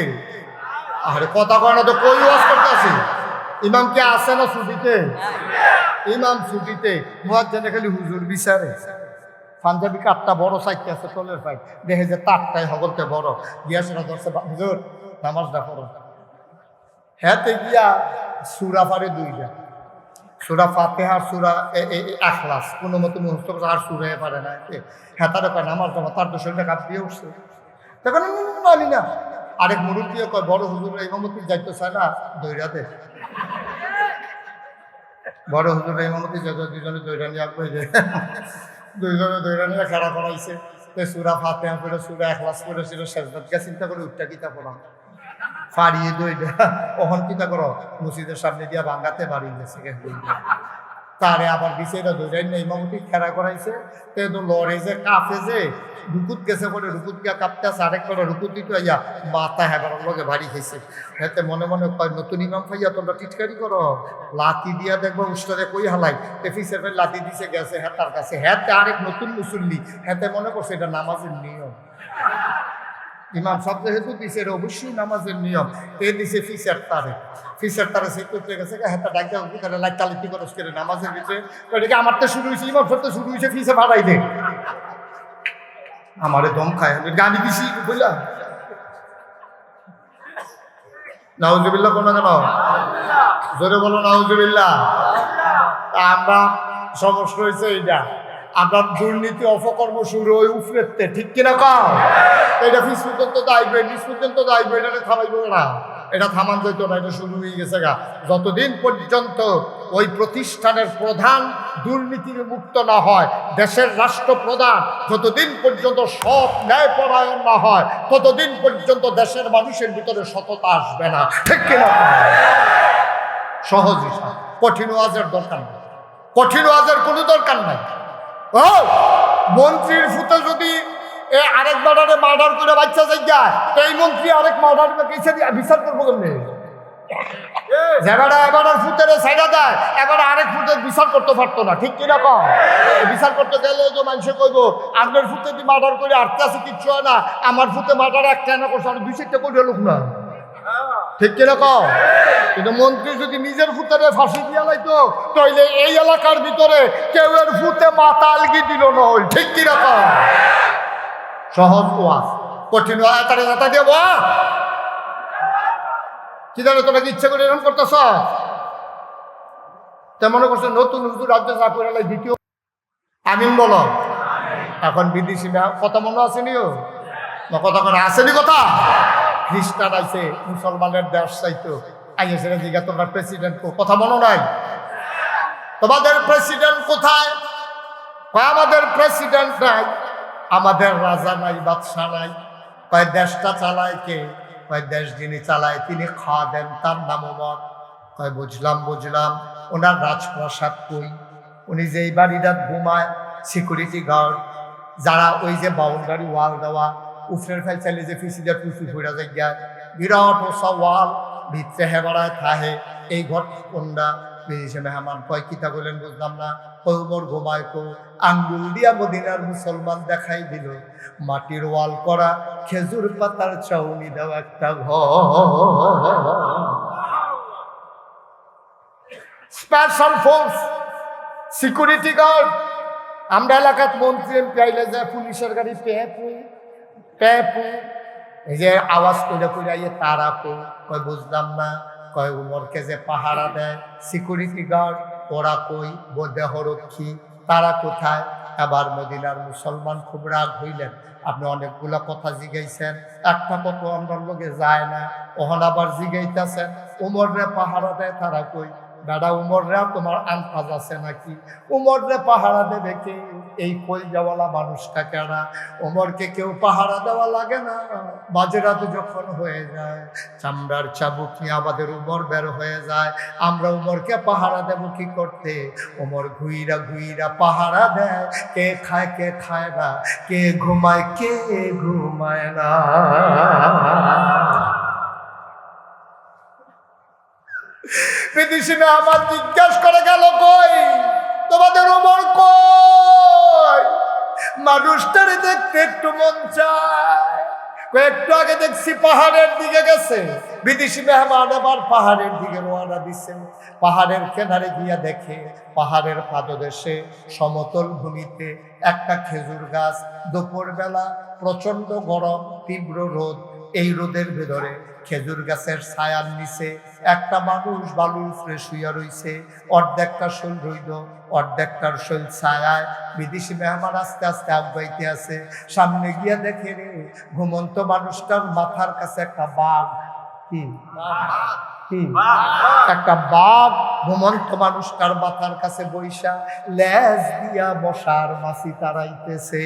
আরে কথা কয় না তো, কই ওয়াজ করতে আসি? ইমাম কি আসে না ছুটিতে? ইমাম ছুটিতে, মুয়াজ্জিনে খালি হুজুর বিচারে। পাঞ্জাবি কাঠটা বড় চাইতে আছে তলের পাই, দেখে যে তারটাই হগলতে বড়, গিয়া সেটা ধরছে, হুজুর নামাজটা করো। হ্যাঁতে গিয়া সুরা পারে দুইটা, সুরা ফাতিহা, সুরা ইখলাস, কোনো মতো মুখস্থ করে আর সুরা পারে না। হ্যাঁ তার কয় নামাজ জমা, তার তো শরীরটা কাঁপ দিয়ে উঠছে। তখন মানি না। আরেক মুরুব্বিও কয় বড় হুজুর ইমামতি যাইতে চায় না, দৈরাতে বড় হুজুর ইমামতি যাইতে, দুজনে দৈরা নিয়ে আসবে, যে দুইজনে দৈরা নিয়ে খেলা করাইছে। সুরা ফাতিহা করে, সুরা ইখলাস করে, সেটা সেজদাতকে চিন্তা করে উঠটা কিতা পড়াম ফাড়িয়ে দইটা। ওখান কিতা করো মসজিদের সামনে দিয়া ভাঙ্গাতে বাড়ি গেছে। তারে আবার বিচাইরা দৌড়াই না, ইমামতি খেলা করাইছে। তো লড়ে যে কাফে যে রুকুত গেছে বলে, রুকুত গিয়া কাঁপতে আছে, আরেকবার রুকুত দিতে আইয়া মাথা হেবার লগে বাড়ি খাইছে। হেতে মনে মনে কয় নতুন ইমাম পাইয়া তোমরা টিটকারি করো, লাতি দিয়া দেখবো উস্তাদে কই হালাই। ফিসের লাতি দিছে গেছে হ্যাঁ তার কাছে। হ্যাঁ আরেক নতুন মুসল্লি, হ্যাঁ মনে করছে এটা নামাজের নিয়ম। ইমাম সাহেব যেহেতু দিছে, এটা অবশ্যই নামাজের নিয়ম। এ দিছে ফিসের তারে, ফিসের তারে সে করতে গেছে, হাতে ডাক্তার করে লাইট তালিতি খরচ করে নামাজের ভিতরে। এটাকে আমার তো শুরু হয়েছে, ইমাম সাহেব তো শুরু হয়েছে, ফিসে ভাড়াই দে। আমারে দম খায়, গাড়ি দিছি বুঝলাম। নাউজুবিল্লাহ কোনো কেন জোরে বলো নাউজুবিল্লাহ। আমরা সমস্যা হয়েছে এইটা, আমরা দুর্নীতি অপকর্ম শুরু হয়ে উফরেতে, ঠিক কিনা কম? এটা ফিস পর্যন্ত দায়বে, নিজ পর্যন্ত দায়বে, এটা থামাইব না, এটা থামান যেত না, এটা শুরু হয়ে গেছে গা। যতদিন পর্যন্ত ওই প্রতিষ্ঠানের প্রধান দুর্নীতির মুক্ত না হয়, দেশের রাষ্ট্রপ্রধান যতদিন পর্যন্ত সৎ ন্যায়পরায়ণ না হয়, ততদিন পর্যন্ত দেশের মানুষের ভিতরে সততা আসবে না, ঠিক কিনা? সহজ হিসাব, কঠিন ওয়াজের দরকার নেই, কঠিন ওয়াজের কোনো দরকার নাই। ও মন্ত্রীর ফুতে যদি আরেক বাড়ারে মার্ডার করে বাচ্চা যায়, এই মন্ত্রী আরেক মার্ডার বিচার করবো কেমনি? যেবারে এবার ফুটেরে সাইডা দেয়, এবার আরেক ফুটের বিচার করতে পারতো না, ঠিক কিরকম? বিচার করতে গেলে যে মানুষে কইব আপনার ফুটে দিয়ে মার্ডার করে আটকে আছে, কিচ্ছু হয় না, আমার ফুটে মার্ডার একটা না করছে, আমি 2-4টা করে লোক না, ঠিক কিরকম? কিন্তু মন্ত্রী যদি নিজের ফুটারে ফাঁসি দিয়া লাইতো, তাইলে এই এলাকার ভিতরে কেউ এর ফুটে মাথা আলগি দিল না, হল, ঠিক কিরকম? সহজ ওয়াজ, কঠিন ওয়াজ তারে মাথা দিয়ে বা কি জানো, তোরা কি ইচ্ছা করে এরকম করতেছ? তা মনে করছো নতুন হুজুর রাজ্য চাকুর এলাই দ্বিতীয় আমিন বলো। এখন বিদেশি কথা মনে আসেনিও, কথা করে আসেনি কথা। খ্রিস্টান আইছে, মুসলমানের দেশ চাইতো, আইসে জিগা তোমার প্রেসিডেন্ট কথা মনে নাই? তোমাদের প্রেসিডেন্ট কোথায়? আমাদের প্রেসিডেন্ট নাই, আমাদের রাজা নাই, বাদশাহ নাই। কয় দেশটা চালায় কে? কয় দেশ যিনি চালায় তিনি খাদেম, তার নাম ওমর। কয় বুঝলাম বুঝলাম, ওনার রাজপ্রাসাদ কই? উনি যে এই বাড়িটা ঘুমায়, সিকিউরিটি গার্ড যারা ওই যে বাউন্ডারি ওয়াল দেওয়া, উফরের ফাই চাইলে যে ফিসিটা টুসি ফুরা যায়, বিরাট ওসা ওয়াল ভিতরে হেবাড়ায় থাহে, এই ঘর কোনটা? বিদেশে মেহমান কয় কিতা বলেন বুঝলাম না। কই উমর ঘুমায় কো? আঙ্গুল দিয়া মদিনার মুসলমান দেখাই দিল, মাটির ওয়াল করা, খেজুর পাতার চাউনি দেওয়া একটা ঘর। Special force, security guard. আমরা এলাকাত মন্ত্রী এমপি আইলে যায় পুলিশের গাড়ি পেপু পেপু, এই যে আওয়াজ করে করে আইয়ে তারা কো। কয় বুঝলাম না। কয় উমরকে যে পাহারা দেয় সিকিউরিটি গার্ড, ওরা কই? দেহরক্ষী, তারা কোথায়? আবার মদিনার মুসলমান খুব রাগ হইলেন, আপনি অনেকগুলা কথা জিগাইছেন, একটা কথা আমার লোকে যায় না, ওখান আবার জিগাইতেছেন উমররে পাহারা দেয় তারা কই? দাদা উমররা তোমার আনফাজ আছে নাকি? উমররে পাহারা দেবে কে? এই কলজাওয়ালা মানুষটা কেনা? উমরকে কেউ পাহারা দেওয়া লাগে না। বাজেরাত যখন হয়ে যায়, চামড়ার চাবুক নিয়ে আমাদের উমর বের হয়ে যায়, আমরা উমরকে পাহারা দেব কি করতে? উমর ঘুইরা ঘুইরা পাহারা দেয়, কে খায় কে খায় না, কে ঘুমায় কে ঘুমায় না। বিদেশি আমার জিজ্ঞাসা করে গেল, কই তোমাদের উমর কই? মানুষটারে দেখতে একটু মন চায়। একটু আগে দেখছি পাহাড়ের দিকে গেছে। বিদেশি মেহমান আবার পাহাড়ের দিকে রওনা দিছে। পাহাড়ের কিনারে গিয়া দেখে পাহাড়ের পাদদেশে সমতল ভূমিতে একটা খেজুর গাছ। দুপুর বেলা প্রচন্ড গরম, তীব্র রোদ। এই রোদের ভেতরে খেজুর গাছের ছায়ার নিচে একটা মানুষ বালুর উপরে শুইয়া রইছে। অর্ধেকটা শৈল রইল, অর্ধেকটার শৈল ছায়ায়। বিদেশি মেহমান আস্তে আস্তে আগাইতে আছে। সামনে গিয়া দেখে রে, ঘুমন্ত মানুষটার মাথার কাছে একটা বাঘ। কি কি? একটা বাঘ ঘুমন্ত মানুষটার মাথার কাছে বৈশা লেজ দিয়া বসার মাছি তাড়াইতেছে।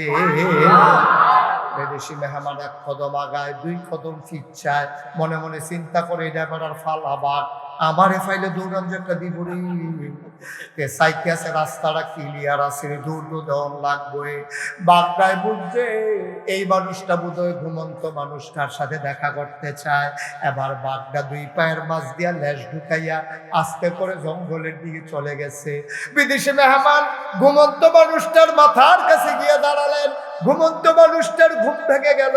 বিদেশি মেহমান এক কদম আগায়, দুই কদম ফিরছায়, মনে মনে চিন্তা করে এটা আর ফালা বাঘ আমার ফাইলে দৌড়ান যে একটা দিবরি সাইকে আছে, রাস্তাটা ক্লিয়ার আছে, দৌড় দেওয়ান লাগবে। বাঘটায় বুঝছে এই মানুষটা বোধহয় ঘুমন্ত মানুষটার সাথে দেখা করতে চায়। এবার বাঘটা দুই পায়ের মাছ দিয়া লেজ ঢুকাইয়া আস্তে করে জঙ্গলের দিকে চলে গেছে। বিদেশি মেহমান ঘুমন্ত মানুষটার মাথার কাছে গিয়ে দাঁড়ালেন। ঘুমন্ত মানুষটার ঘুম ভেঙে গেল,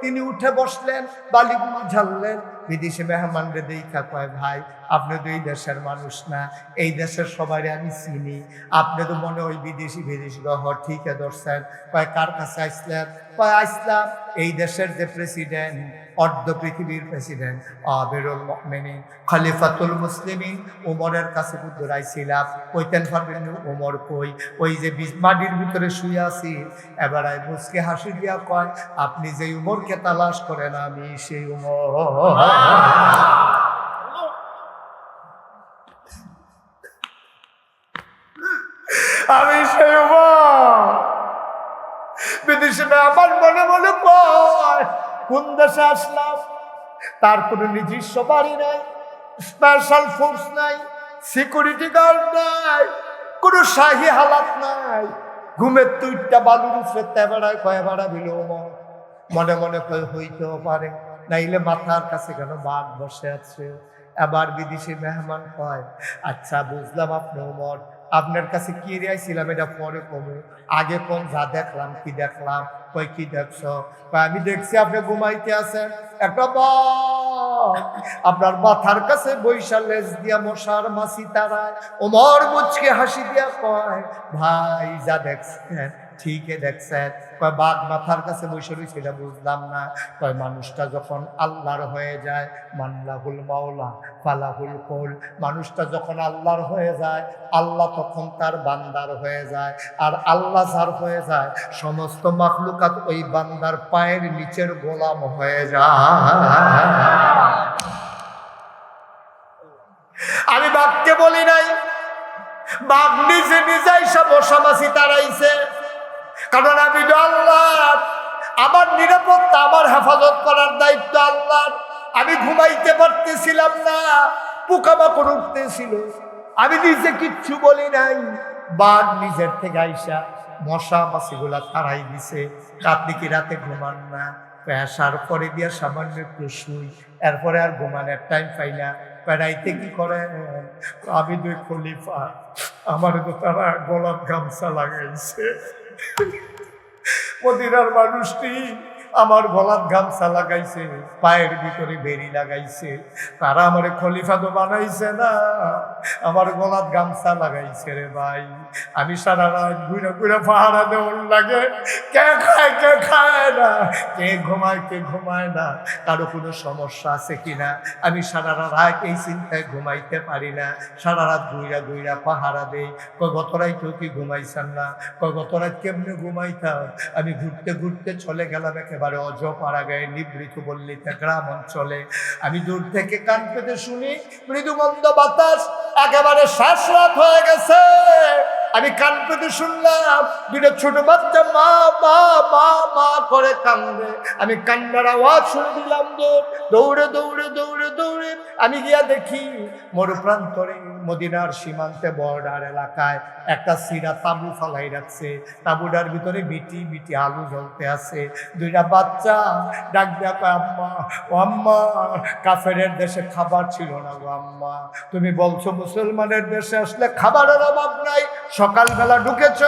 তিনি উঠে বসলেন, বালিগুলো ঝাড়লেন। বিদেশি মেহমানরে দেখা কয়, ভাই আপনি তো এই দেশের মানুষ না, এই দেশের সবাই আমি চিনি, আপনি তো মনে ওই বিদেশি ঠিক ধরছেন। কয় কার কাছে আসলেন? কয় আসলাম এই দেশের যে প্রেসিডেন্ট, অর্ধ পৃথিবীর প্রেসিডেন্ট আমিরুল মুমিনিন খলিফাতুল মুসলিমিন ওমরের কাছে বুদ্ধরাইছিলাম। কইতেন পারবেন ওমর কই? ওই যে মাটির ভিতরে শুয়ে আছি। এবার মুসকে হাসি দিয়া কয়, আপনি যে উমরকে তালাশ করেন আমি সেই উমর। আমি সেই উমর। বিদেশে আমার মনে মনে কয়, কোন দেশে আসলাম? তার কোনো নিজস্ব বাড়ি নাই, স্পেশাল ফোর্স নাই, সিকিউরিটি গার্ড নাই, কোনো শাহী হালাত নাই। ঘুমের তুইটা বালুর উপরে তেবাড়ায় কয়ে বেড়া বিল মনে মনে কয়ে হইতেও পারে, নাইলে মাথার কাছে কেন বাঘ বসে আছে। এবার বিদেশি মেহমান কয়, আচ্ছা বুঝলাম আপনি ওমর, আপনার কাছে কি রিয়াইছিলাম এটা পরে কমু, আগে কোন যা দেখলাম। কি দেখলাম? কই কি দেখছ? আমি দেখছি আপনি ঘুমাইতে আছেন, একটা বাঘ আপনার মাথার কাছে বৈশা লেজ দিয়া মশার মাছি তারায়। ওমর মুচকে হাসি দিয়া কয়, ভাই যা দেখছেন ঠিকই দেখছেন। কয় বাঘ মাথার কাছে বসে রয়েছে এটা বুঝলাম না। কয় মানুষটা যখন আল্লাহর হয়ে যায়, মানলাহুল মাওলা ফালাহুল কৌল, মানুষটা যখন আল্লাহর হয়ে যায়, আল্লাহ তখন তার বান্দার হয়ে যায়। আর আল্লাহ যার হয়ে যায়, সমস্ত মাখলুকাত ওই বান্দার পায়ের নিচের গোলাম হয়ে যায়। আমি বাঘকে বলি নাই, বাঘ নিজে নিজেই সব বসামাসি তাড়াইছে। কারণ আমি তো আল্লাহ, আমার নিরাপত্তা, আমার হেফাজত করার দায়িত্ব আল্লাহর। আমি ঘুমাইতে পারতেছিলাম না, পোকামাকড় উঠতেছিল, আমি নিজে কিচ্ছু বলি নাই। বাঘ নিজের থেকে আইসা মশা মাছিগুলা তাড়াই দিছে। আপনি কি রাতে ঘুমান না? আসার পরে দিয়া সামান্য একটু শুই, এরপরে আর ঘুমানোর টাইম পাই না। বেড়াইতে কি করে? আমি দুই খলিফা, আমার তো তারা গোলাপ গামছা লাগাইছে। মদিনার মানুষটি আমার গলার গামছা লাগাইছে, পায়ের ভিতরে বেরি লাগাইছে। তারা আমার খলিফা তো বানাইছে না, আমার গলার গামছা লাগাইছে রে ভাই। আমি সারা রাত ঘুরে ঘুরে পাহারা দেওয়ার লাগে, কে খায় কে খায় না, কে ঘুমায় না, কারো কোনো সমস্যা আছে কিনা। আমি সারা রাত এই চিন্তায় ঘুমাইতে পারি না। সারা রাত ঘুইরা ঘুইরা পাহারা দেই। গত রাত কেউ কি ঘুমাইছেন না? গত রাত কেমনে ঘুমাইতাম? আমি ঘুরতে ঘুরতে চলে গেলাম একেবারে অজপাড়াগাঁয়ে নিবৃত পল্লীতে, গ্রাম অঞ্চলে। আমি দূর থেকে কান পেতে শুনি মৃদু মন্দ বাতাস, একেবারে শেষ রাত হয়ে গেছে। আমি কান পেতে শুনলাম দুটো ছোট বাচ্চা মা মা মা মা করে কান্দে। আমি কান্নার আওয়াজ শুনে দিলাম, দৌড়ে দৌড়ে দৌড়ে দৌড়ে আমি গিয়া দেখি মরুপ্রান্তরে মদিনার সীমান্তে বর্ডার এলাকায় একটা সিরা তাঁবু ফালাই রাখছে। তাঁবুটার ভিতরে বিটি বিটি আলু জ্বলতে আছে। দুইটা বাচ্চা ডাক দেয়া কয়, আম্মা ও আম্মা, কাফেরের দেশে খাবার ছিল না গো আম্মা, তুমি বলছো মুসলমানের দেশে আসলে খাবারের অভাব নাই। সকালবেলা ঢুকেছ,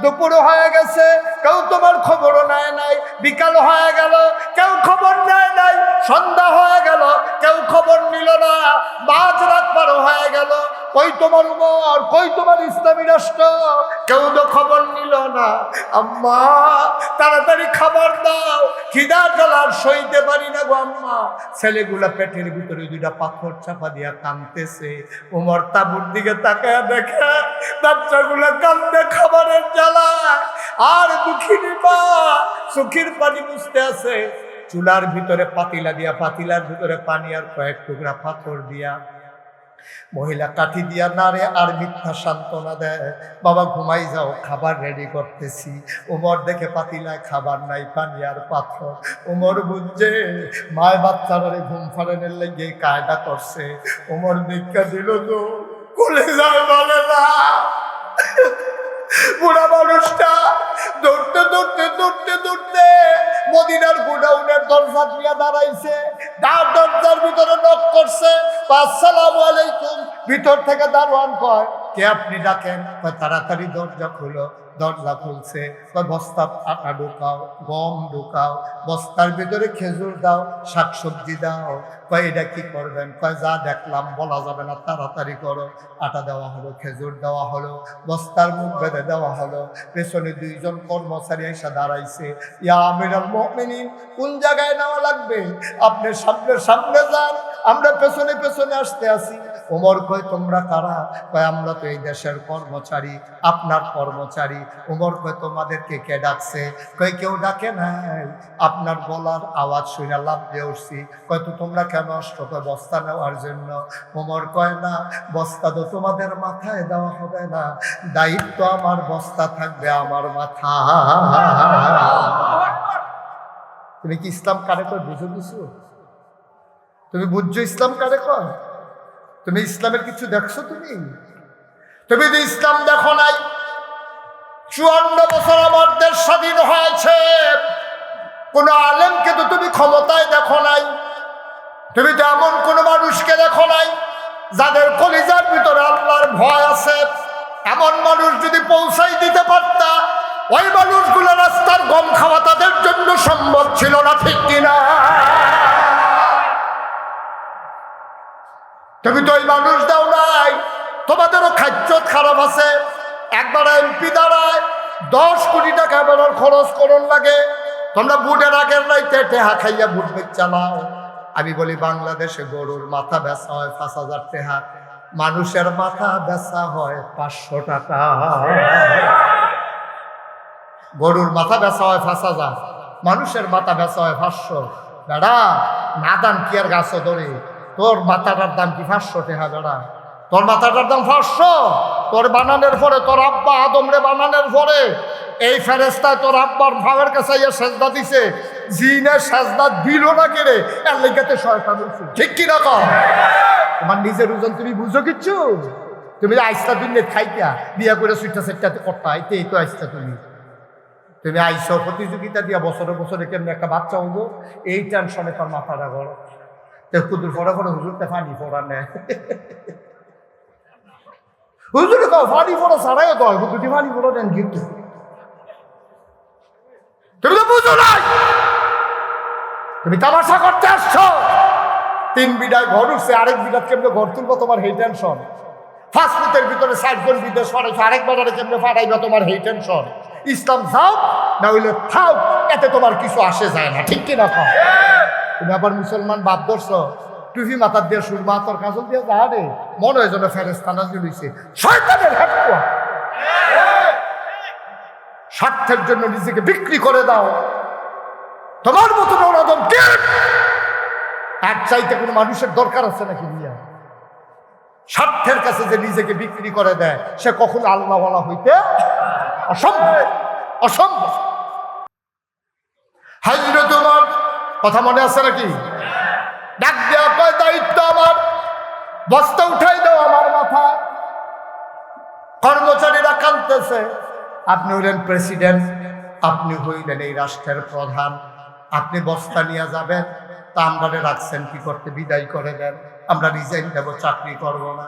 দুপুর হয়ে গেছে, কেউ তোমার খবরও নেয় নাই। বিকাল হয়ে গেল, কেউ খবর নেয় নাই। সন্ধ্যা হয়ে গেল, কেউ খবর নিল না। মাঝ রাত পার হয়ে গেল, কই তোমার উমর, কই তোমার ইসলামী রাষ্ট্র, কেউ তো খবর নিল না। আম্মা তাড়াতাড়ি খাবার দাও, খিদা জ্বালার সইতে পারি না গো আম্মা। ছেলেগুলা পেটের ভিতরে দুইটা পাথর চাপা দিয়া কাঁদতেছে। উমর তাঁবুর দিকে তাকায় দেখে বাচ্চাগুলা কান্দে খাবারের জ্বালায়, আর দুঃখিনী মা চোখের পানি মুছতে আছে। চুলার ভিতরে পাতিলা দিয়া, পাতিলার ভিতরে পানি আর কয়েক টুকরা পাথর দিয়া মহিলা কাঠি দিয়া নাড়ে আর মিথ্যা সান্ত্বনা দেয়, বাবা ঘুমাই যাও, খাবার রেডি করতেছি। উমর দেখে পাতিলায় খাবার নাই, পানি আর পাথর। উমর বুঝছে মায় বাচ্চারে ঘুম ফাড়ানোর লেগে কায়দা করছে। উমর ভিক্ষা দিল তো কোলে যায় বলে না। বুড়া মানুষটা দৌড়তে দৌড়তে দৌড়তে দৌড়তে মদিনার গোডাউনের দরজা দিয়ে দাঁড়াইছে। দরজার ভিতরে নক করছে, আসসালামু আলাইকুম। ভিতর থেকে দারোয়ান কয়, কে আপনি ডাকেন? তাড়াতাড়ি দরজা খুলো। দরজা খুলছে, বস্তা আটা ঢুকাও, গম ঢুকাও, বস্তার ভিতরে খেজুর দাও, শাকসবজি দাও। কয় এটা কি করবেন? কয় যা দেখলাম বলা যাবে না, তাড়াতাড়ি করো। আটা দেওয়া হলো, খেজুর দেওয়া হলো, বস্তার মুখ বেঁধে দেওয়া হলো। পেছনে দুইজন কর্মচারী এসে দাঁড়াইছে। ইয়া আমিরুল মুমিনিন, কোন জায়গায় নেওয়া লাগবে? আপনি সামনে সামনে যান, আমরা পেছনে পেছনে আসতে আসি। ওমর কয়, তোমরা কারা? কয়, আমরা তো এই দেশের কর্মচারী, আপনার কর্মচারী। ওমর কয়, তোমাদেরকে কে ডাকছে? কয়, কেউ ডাকে নাই, আপনার গলার আওয়াজ শুনে লাভ দিয়ে উঠছি। কয়, তো তোমরা কেন আসছো? কয়, বস্তা নেওয়ার জন্য। ওমর কয়, না, বস্তা তো তোমাদের মাথায় দেওয়া হবে না, দায়িত্ব আমার, বস্তা থাকবে আমার মাথা। তুমি কি ইসলাম কারে কয় বুঝো কিছু? তুমি বুঝছো ইসলাম কারে কয়? তুমি ইসলামের কিছু দেখছো? তুমি তো ইসলাম দেখো নাই। 54 বছর আমার দেশ স্বাধীন হয়েছে, কোন আলেমকে তো তুমি ক্ষমতায় দেখো নাই। তুমি তো এমন কোন মানুষকে দেখো নাই যাদের কলিজার ভিতরে আল্লাহর ভয় আছে। এমন মানুষ যদি পৌঁছাই দিতে পারতা, ওই মানুষগুলো রাস্তার গম খাওয়া তাদের জন্য সম্ভব ছিল না, ঠিক কিনা? তুমি তো ওই মানুষ দাও নাই। তোমাদেরও খাদ্য খারাপ আছে। একবার এমপি দাঁড়ায় 10 কোটি টাকা বেরোর খরচ করন লাগে। তোমরা বুটের আগের রাইতে টেহা খাইয়া বুট চালাও। আমি বলি বাংলাদেশে গরুর মাথা বেচা হয় 5,000 টাকা, মানুষের মাথা বেচা হয় 500 টাকা। গরুর মাথা বেচা হয় 5,000, মানুষের মাথা বেচা হয় 500। দাদা নাদান কি আর গাছ ধরে? তোর মাথাটার দাম কি 500 টাকা? দাদা তোর মাথাটার দাম 500। তোর বানানোর পরে, তোর আব্বা আদমরে বানানোর পরে এই ফেরেস্তায় তোর আব্বার ভাবের কাছে সেজদা দিছে, জিনে সেজদা দিল না কেড়ে, এর লেগাতে শয়তান হইছে, ঠিক কি রকম? তোমার নিজের ওজন তুমি বুঝো কিচ্ছু? তুমি যে আইসটা দিনে খাইতা বিয়া করে সুইটা সেটাতে করতা এই তো আইসটা তুমি আইসো প্রতিযোগিতা দিয়া বছরে বছরে কেমন একটা বাচ্চা হবো, এই টেনশনে তার মাথাটা গড়। কুদুর ফোড়া ফোড়া হুজুরতে ফানি ফোড়া নেয়, হুজুরে তো ফানি ফোড়া ছাড়াইও তো হয়, দুটি ফানি ফোড়া দেন কিন্তু তুমি তো বুঝো নাই। তুমি তামাশা করতে আসছো। 3 বিঘায় ঘর উঠছে, আরেক বিঘা কেমনে ঘর তুলবো তোমার হেই টেনশন। ফাস্টফুডের ভিতরে 60 জন বিদেশ পাঠাইছো, আরেক বাজারে কেমনে পাঠাইবা তোমার হেই টেনশন। ইসলাম যাও না হইলে থাও, এতে তোমার কিছু আসে যায় না, ঠিক কিনা খাও। তুমি আবার মুসলমান বাপ ধরছ, টুপি মাথার দিয়ে সুরমা তোর কাজল দিয়ে যা রে, মনে হয় যেন ফেরেশতানা জ্বলিছে। শয়তানের হেডকোয়া। স্বার্থের জন্য নিজেকে বিক্রি করে দাও। তোমার মতো নরদম কে? এক চাইতে কোনো মানুষের দরকার আছে নাকি? নিয়া স্বার্থের কাছে যে নিজেকে বিক্রি করে দেয়, সে কখনো আল্লাহওয়ালা হইতে অসম্ভব, অসম্ভব। হাজরে তোমার কথা মনে আছে নাকি? ডাক দেওয়া কয় দায়িত্ব আমার, বস্তা উঠাই দাও আমার মাথায়। কর্মচারীরা কাঁদতেছে। আপনি হইলেন প্রেসিডেন্ট, আপনি হইলেন এই রাষ্ট্রের প্রধান, আপনি বস্তা নিয়ে যাবেন, তা আমরা রাখছেন কি করতে? বিদায় করে দেন, আমরা রিজাইন দেবো, চাকরি করব না।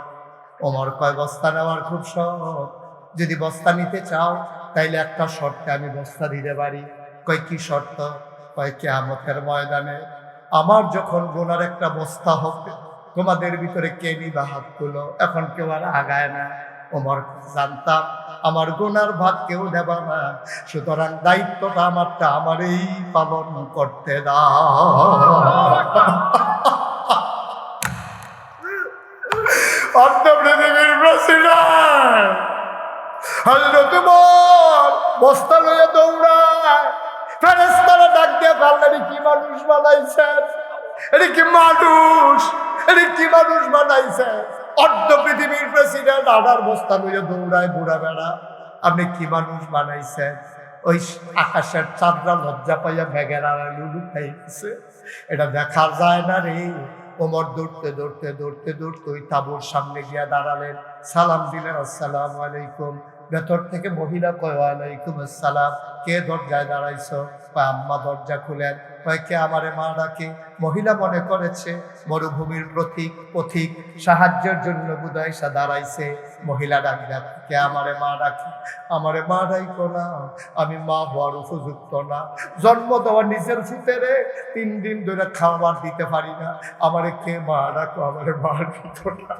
ওমর কয় বস্তা নেওয়ার খুব শখ, যদি বস্তা নিতে চাও তাইলে একটা শর্তে আমি বস্তা দিতে পারি। কয় কি শর্ত? কয় কিয়ামতের ময়দানে আমার যখন গোনার একটা বস্তা হবে, তোমাদের ভিতরে কে নিবা হাত তুলো? এখন কেউ আর আগায় না। ওমর জানতাম আমার গোনার ভাগ কেউ দেবা না, সুতরাং দায়িত্বটা আমারটা আমারই পালন করতে দাও। পৃথিবীর প্রেসিডেন্ট হযরত ওমর বস্তা লইয়া দৌড়ায়। ফেরেশতারা ডাক দিয়ে বললেন, কি মানুষ বানাইছেন? এটা কি মানুষ? এটা কি মানুষ বানাইছেন? অর্ধ পৃথিবীর প্রেসিডেন্ট আধার বস্তা লইয়া দৌড়ায়, বুড়া বেড়া, আপনি কি মানুষ বানাইছেন? ওই আকাশের চাঁদরা লজ্জা পাইয়া মেঘের আড়ালে লুকাই গেছে, এটা দেখা যায় না রে। ওমর দৌড়তে দৌড়তে দৌড়তে দৌড়তে ওই তাঁবুর সামনে গিয়া দাঁড়ালেন, সালাম দিলেন, আসসালামু আলাইকুম। ভেতর থেকে মহিলা কয়, ওয়ালাইকুম আসসালাম। কে দরজায় দাঁড়াইছো? কয় আম্মা দরজা খুলেন। কয় কে? আমারে মা ডাকে। মহিলা মনে করেছে মরুভূমির পথিক সাহায্যের জন্য বুধায় সে দাঁড়াইছে। মহিলা ডাক দেখ, কে? আমারে মা ডাকে। আমারে মা ডাইকো না, আমি মা হওয়ার উপযুক্ত না, জন্ম দেওয়া নিজের ফুতেরে 3 দিন ধরে খাবার দিতে পারি না, আমারে কে মা ডাকো? আমারে মা দিত না,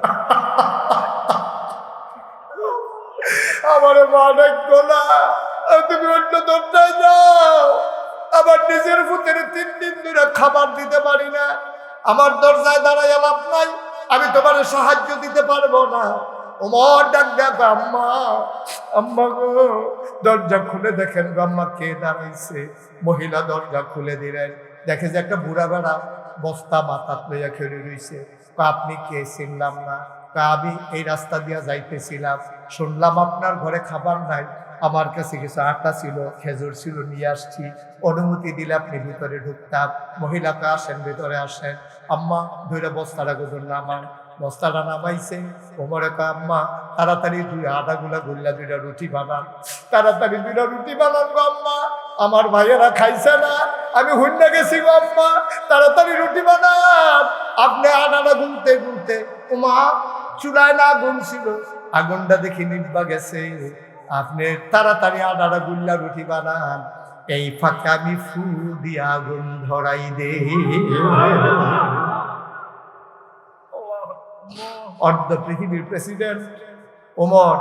আমারে মা ডাকো না, তুমি অন্য দরজায় যাও। আমার নিজের ফুতেরে 3 দিন ধরে খাবার দিতে পারি না, আমার দরজায় দাঁড়ায় লাভ নাই, আমি তোমার সাহায্য দিতে পারবো না। ওমর ডাক দেখো, আম্মা, আম্মা গো, দরজা খুলে দেখেন গো আম্মা কে দাঁড়াইছে। মহিলা দরজা খুলে দিলেন, দেখে যে একটা বুড়া বেড়া বস্তা মাথাত লইয়া খেলে রইছে। আপনি কে? চিনলাম না। আমি এই রাস্তা দিয়া যাইতেছিলাম, শুনলাম আপনার ঘরে খাবার নাই, আমার কাছে কিছু আটা ছিল, খেজুর ছিল, নিয়ে আসছি, অনুমতি দিলে আপনি ভিতরে ঢুকতাম। মহিলাকে আসেন, ভিতরে আসেন। আম্মা ধরে বস্তাটা গুজর নামান। বস্তাটা নামাইছে। ওমরে কয়, আম্মা তাড়াতাড়ি 2 আটাগুলা গুল্লা 2টা রুটি বানান, তাড়াতাড়ি 2টা রুটি বানান গো আম্মা, আমার ভাইয়েরা খাইছে না, আমি হুন্ডা গেছি গো আম্মা, তাড়াতাড়ি রুটি বানান। আপনি আটাটা গুনতে গুনতে, ওমা চুলায় না আগুন ছিল, আগুনটা দেখি নিভা গেছে, আপনি তাড়াতাড়ি আটাটা গুল্লা রুটি বানান, এই ফাঁকে আমি ফু দিয়ে আগুন ধরাই দে। অর্ধ পৃথিবীর প্রেসিডেন্ট ওমর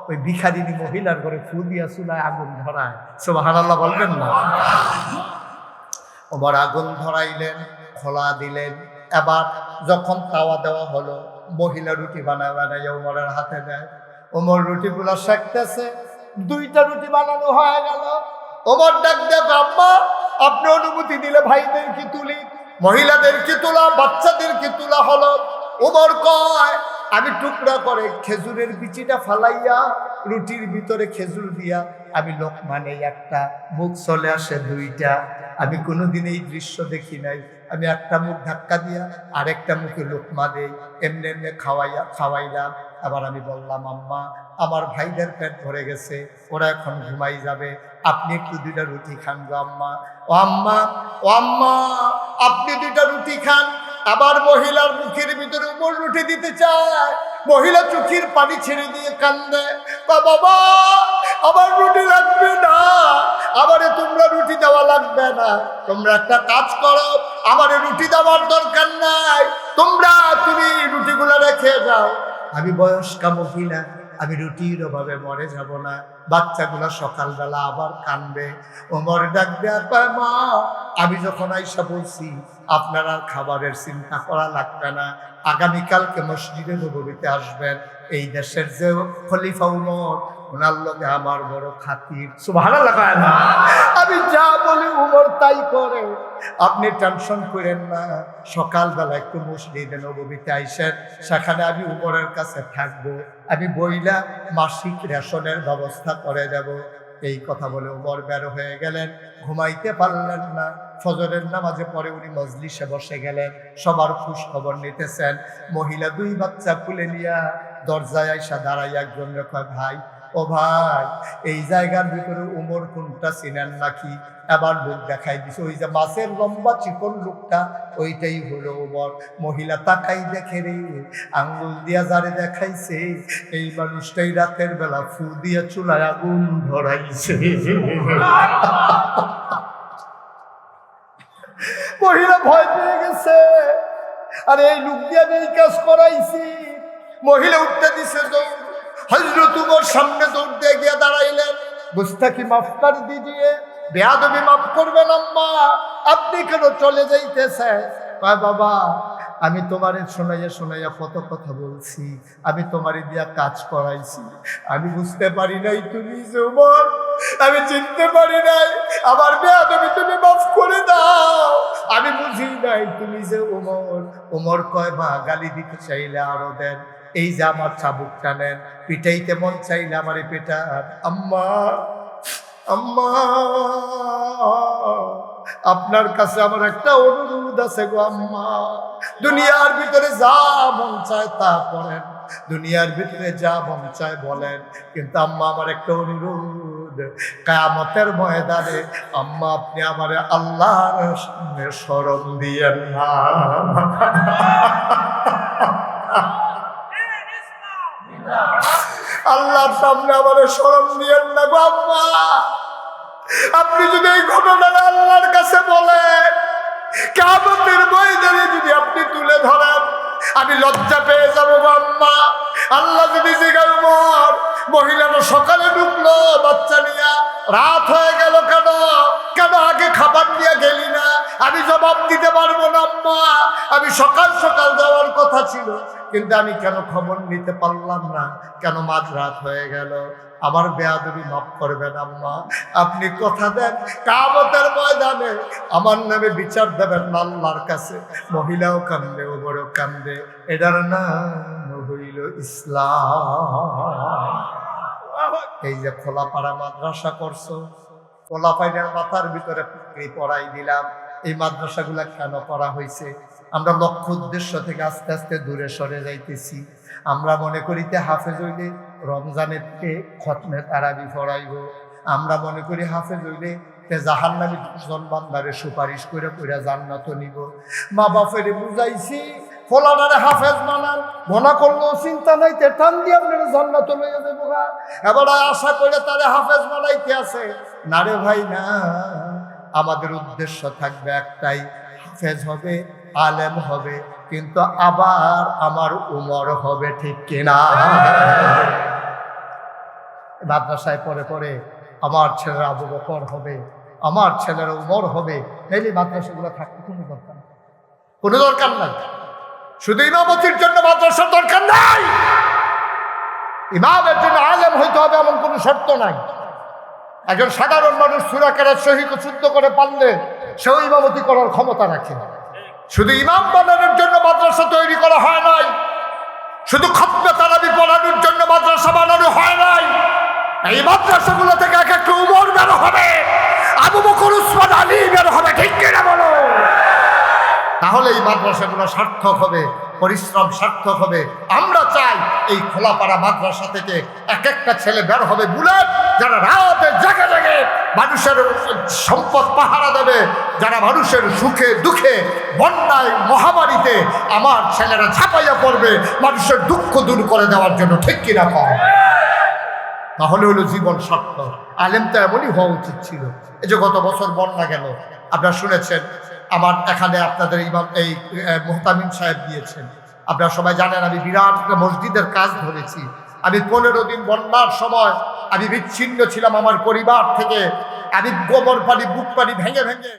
ওই ভিখারিনী মহিলার ঘরে ফু দিয়া চুলায় আগুন ধরায়। সুবহানাল্লাহ বলবেন না? ওমর আগুন ধরাইলেন, খোলা দিলেন। এবার যখন তাওয়া দেওয়া হলো, মহিলা রুটি বানায় ওমরের হাতে দেয়। ওমর রুটিগুলো সেঁকতেছে। 2টা রুটি বানানো হয়ে গেল। ওমর ডাক দেয়, আম্মা আপনি অনুমতি দিলে ভাইদেরকে তুলি, মহিলাদেরকে তোলা, বাচ্চাদেরকে তোলা হলো। ওমর কয়, আমি টুকরা করে খেজুরের বিচিটা ফালাইয়া রুটির ভিতরে খেজুর দিয়া আমি লোকমান, এই একটা, মুখ চলে আসে 2টা। আমি কোনোদিন এই দৃশ্য দেখি নাই। আমি একটা মুখ ধাক্কা দিয়া আরেকটা মুখে লোকমা দেই, এমনি এমনি খাওয়াইলাম। আবার আমি বললাম, আম্মা আমার ভাইদের পেট ভরে গেছে, ওরা এখন ঘুমাই যাবে, আপনি একটু 2টা রুটি খান গো আম্মা। ও আম্মা, ও আম্মা, আপনি 2টা রুটি খান। আবার মহিলার মুখের ভিতরে উপর রুটি দিতে চায়, মহিলা চোখের পানি ছেড়ে দিয়ে কান্দে, বাবা আমার রুটি লাগবে না, আমারে তোমরা রুটি দেওয়া লাগবে না, তোমরা একটা কাজ করো, আমারে রুটি দেওয়ার দরকার নাই, তুমি রুটিগুলো রেখে যাও। আমি বয়স্কা মহিলা, আমি রুটির অভাবে মরে যাব না। বাচ্চাগুলা সকালবেলা আবার কানবে। ওমর ডাক দেয়া কয়, মা আমি যখন আইসা বলছি আপনার আর খাবারের চিন্তা করা লাগবে না, আগামীকালকে মসজিদে নববীতে আসবেন, এই দেশের যে খলিফা উমর, ওনার লগে আমার বড় খাতির। সুবহানাল্লাহ। আমি যা বলি উমর তাই করে, আপনি টেনশন করেন না, সকালবেলা একটু মসজিদে নববীতে আইসেন, সেখানে আমি উমরের কাছে থাকবো, আমি বইলা মাসিক রেশনের ব্যবস্থা করে দেব। এই কথা বলে উমর বের হয়ে গেলেন, ঘুমাইতে পারলেন না। ফজরের নামাজে পরে উনি মজলিসে বসে গেলেন, সবার খোঁজ খবর নিতেছেন। মহিলা 2 বাচ্চা কুলে নিয়া দরজায় আইসা দাঁড়াইয়া একজন কয়, ভাই ও ভাই, এই জায়গার ভিতরে উমর কোনটা চিনেন নাকি? এবার লোক দেখাই দিছে, ওই যে মাছের লম্বা চিকন লোকটা, ওইটাই হলো উমর। মহিলা তাকাই দেখে রে, আঙ্গুল দিয়া যারে দেখাইছে এই মানুষটাই রাতের বেলা ফু দিয়া চুলায় আগুন ধরাইছে। মহিলা ভয় পেয়ে গেছে, আরে এই লোক দিয়ে আমি এই কাজ করাইছি। মহিলা উঠতে দিছে, হযরত উমর সামনে দৌড় দিয়ে গিয়ে দাঁড়াইলেন, গুস্তাখি মাফ কর দিজিয়ে, বেয়াদবি মাফ করবেন আম্মা, আপনি কেন চলে যাইতেছে? কয়, বাবা আমি তোমারে শোনাইয়া শোনাইয়া কত কথা বলছি, আমি তোমারে দিয়া কাজ করাইছি, আমি বুঝতে পারি নাই তুমি যে উমর, আমি চিনতে পারি নাই, আমার বেয়াদবি তুমি মাফ করে দাও, আমি বুঝি নাই তুমি যে উমর। উমর কয়, মা গালি দিতে চাইলে আরো দেন, এই যে আমার চাবুক টানেন, পিটাইতে মন চাইলে আমারে পেটান। আম্মা, আম্মা আপনার কাছে আমার একটা অনুরোধ আছে গো আম্মা, দুনিয়ার ভিতরে যা মন চায় তা করেন, দুনিয়ার ভিতরে যা মন চায় বলেন, কিন্তু আম্মা আমার একটা অনুরোধ, কিয়ামতের ময়দানে আম্মা আপনি আমারে আল্লাহর সামনে শরণ দিয়েন না। আল্লাহর সামনে আমারে শরণ দিয়েন না গো আম্মা। আপনি যদি এই ঘটনাটা আল্লাহর কাছে বলেন, কিয়ামতের ময়দানে যদি আপনি তুলে ধরেন, আমি লজ্জা পেয়ে যাবো গো আম্মা। আল্লাহ যদি জিজ্ঞাসা কর, মহিলাটা সকালে ঢুকলো বাচ্চা নিয়া, রাত হয়ে গেল কেন, কেন আগে খাবার নিয়ে গেলি না? আমি জবাব দিতে পারবো না আম্মা, আমি সকাল সকাল যাওয়ার কথা ছিল, কিন্তু আমি কেন খবর নিতে পারলাম না, কেন মাঝরাত হয়ে গেল? আমার বেয়াদবি মাফ করবেন আম্মা, আপনি কথা দেন কিয়ামতের ময়দানে আমার নামে বিচার দেবেন না আল্লাহর কাছে। মহিলাও কান্দে, ওমরও কান্দে, এটার নাম হইল ইসলাম। এই যে খোলাপাড়া মাদ্রাসা করছো, খোলাপাইনের মাথার ভিতরে পুকুরি পড়াই দিলাম, এই মাদ্রাসাগুলা কেন করা হয়েছে? আমরা লক্ষ্য উদ্দেশ্য থেকে আস্তে আস্তে দূরে সরে যাইতেছি। আমরা মনে করিতে হাফেজ হইলে রমজানের খতমে তারাবি পড়াইব, আমরা মনে করি হাফেজ হইলে জাহান্নামী 10 বান্দারে সুপারিশ করে কইরা জান্নাত নিব। মা বাপের বুঝাইছি ফলানারে হাফেজ বানান, মনা করলো চিন্তা নাই, টান দিয়ে আপনারা জান্নাত লইয়া দেবো গা, এবার আশা করে তারে হাফেজ বানাইতে আছে না রে ভাই না। আমাদের উদ্দেশ্য থাকবে একটাই, হাফেজ হবে, আলেম হবে, কিন্তু আবার আমার উমর হবে, ঠিক কিনা? মাদ্রাসায় পরে পরে আমার ছেলেরা আবু বকর হবে, আমার ছেলেরা উমর হবে, তাইলে মাদ্রাসাগুলো থাকতে কোনো দরকার নেই, কোনো দরকার নাই। শুধু ইমামতির জন্য মাদ্রাসার দরকার নাই, ইমামের জন্য আলেম হইতে হবে এমন কোনো শর্ত নাই। একজন সাধারণ মানুষ সূরা কেরাত সহিহ শুদ্ধ করে পারলে সেও ইমামতি করার ক্ষমতা রাখে। শুধু ইমাম বানানোর জন্য মাদ্রাসা তৈরি করা হয় নাই, শুধু খতমে তারাবি পড়ানোর জন্য মাদ্রাসা বানানো হয় নাই। এই মাদ্রাসাগুলো থেকে এক একটা উমর বের হবে, আবু বকর, উসমান, আলী বের হবে, ঠিক কিনা বলো? মাদ্রাসাগুলো সার্থক হবে, পরিশ্রম সার্থক হবে। আমরা চাই এই খোলাপাড়া মাদ্রাসা থেকে এক একটা ছেলে বের হবে বুলেট, যারা রাতে জাগে জাগে মানুষের সম্পদ পাহারা দেবে, যারা মানুষের সুখে দুঃখে বন্যায় মহামারীতে আমার ছেলেরা ঝাঁপাইয়া পড়বে মানুষের দুঃখ দূর করে দেওয়ার জন্য। ঠিক কিনা কম? তাহলে হলো জীবন সার্থক। আলেম তো এমনই হওয়া উচিত ছিল। এই যে গত বছর বন্যা গেল, আপনারা শুনেছেন, আমার এখানে আপনাদের ইমাম এই মোহতামিম সাহেব দিয়েছেন। আপনারা সবাই জানেন আমি বিরাট একটা মসজিদের কাজ ধরেছি। আমি 15 দিন বন্যার সময় আমি বিচ্ছিন্ন ছিলাম আমার পরিবার থেকে। আমি গোবর পানি বুক পানি ভেঙে ভেঙে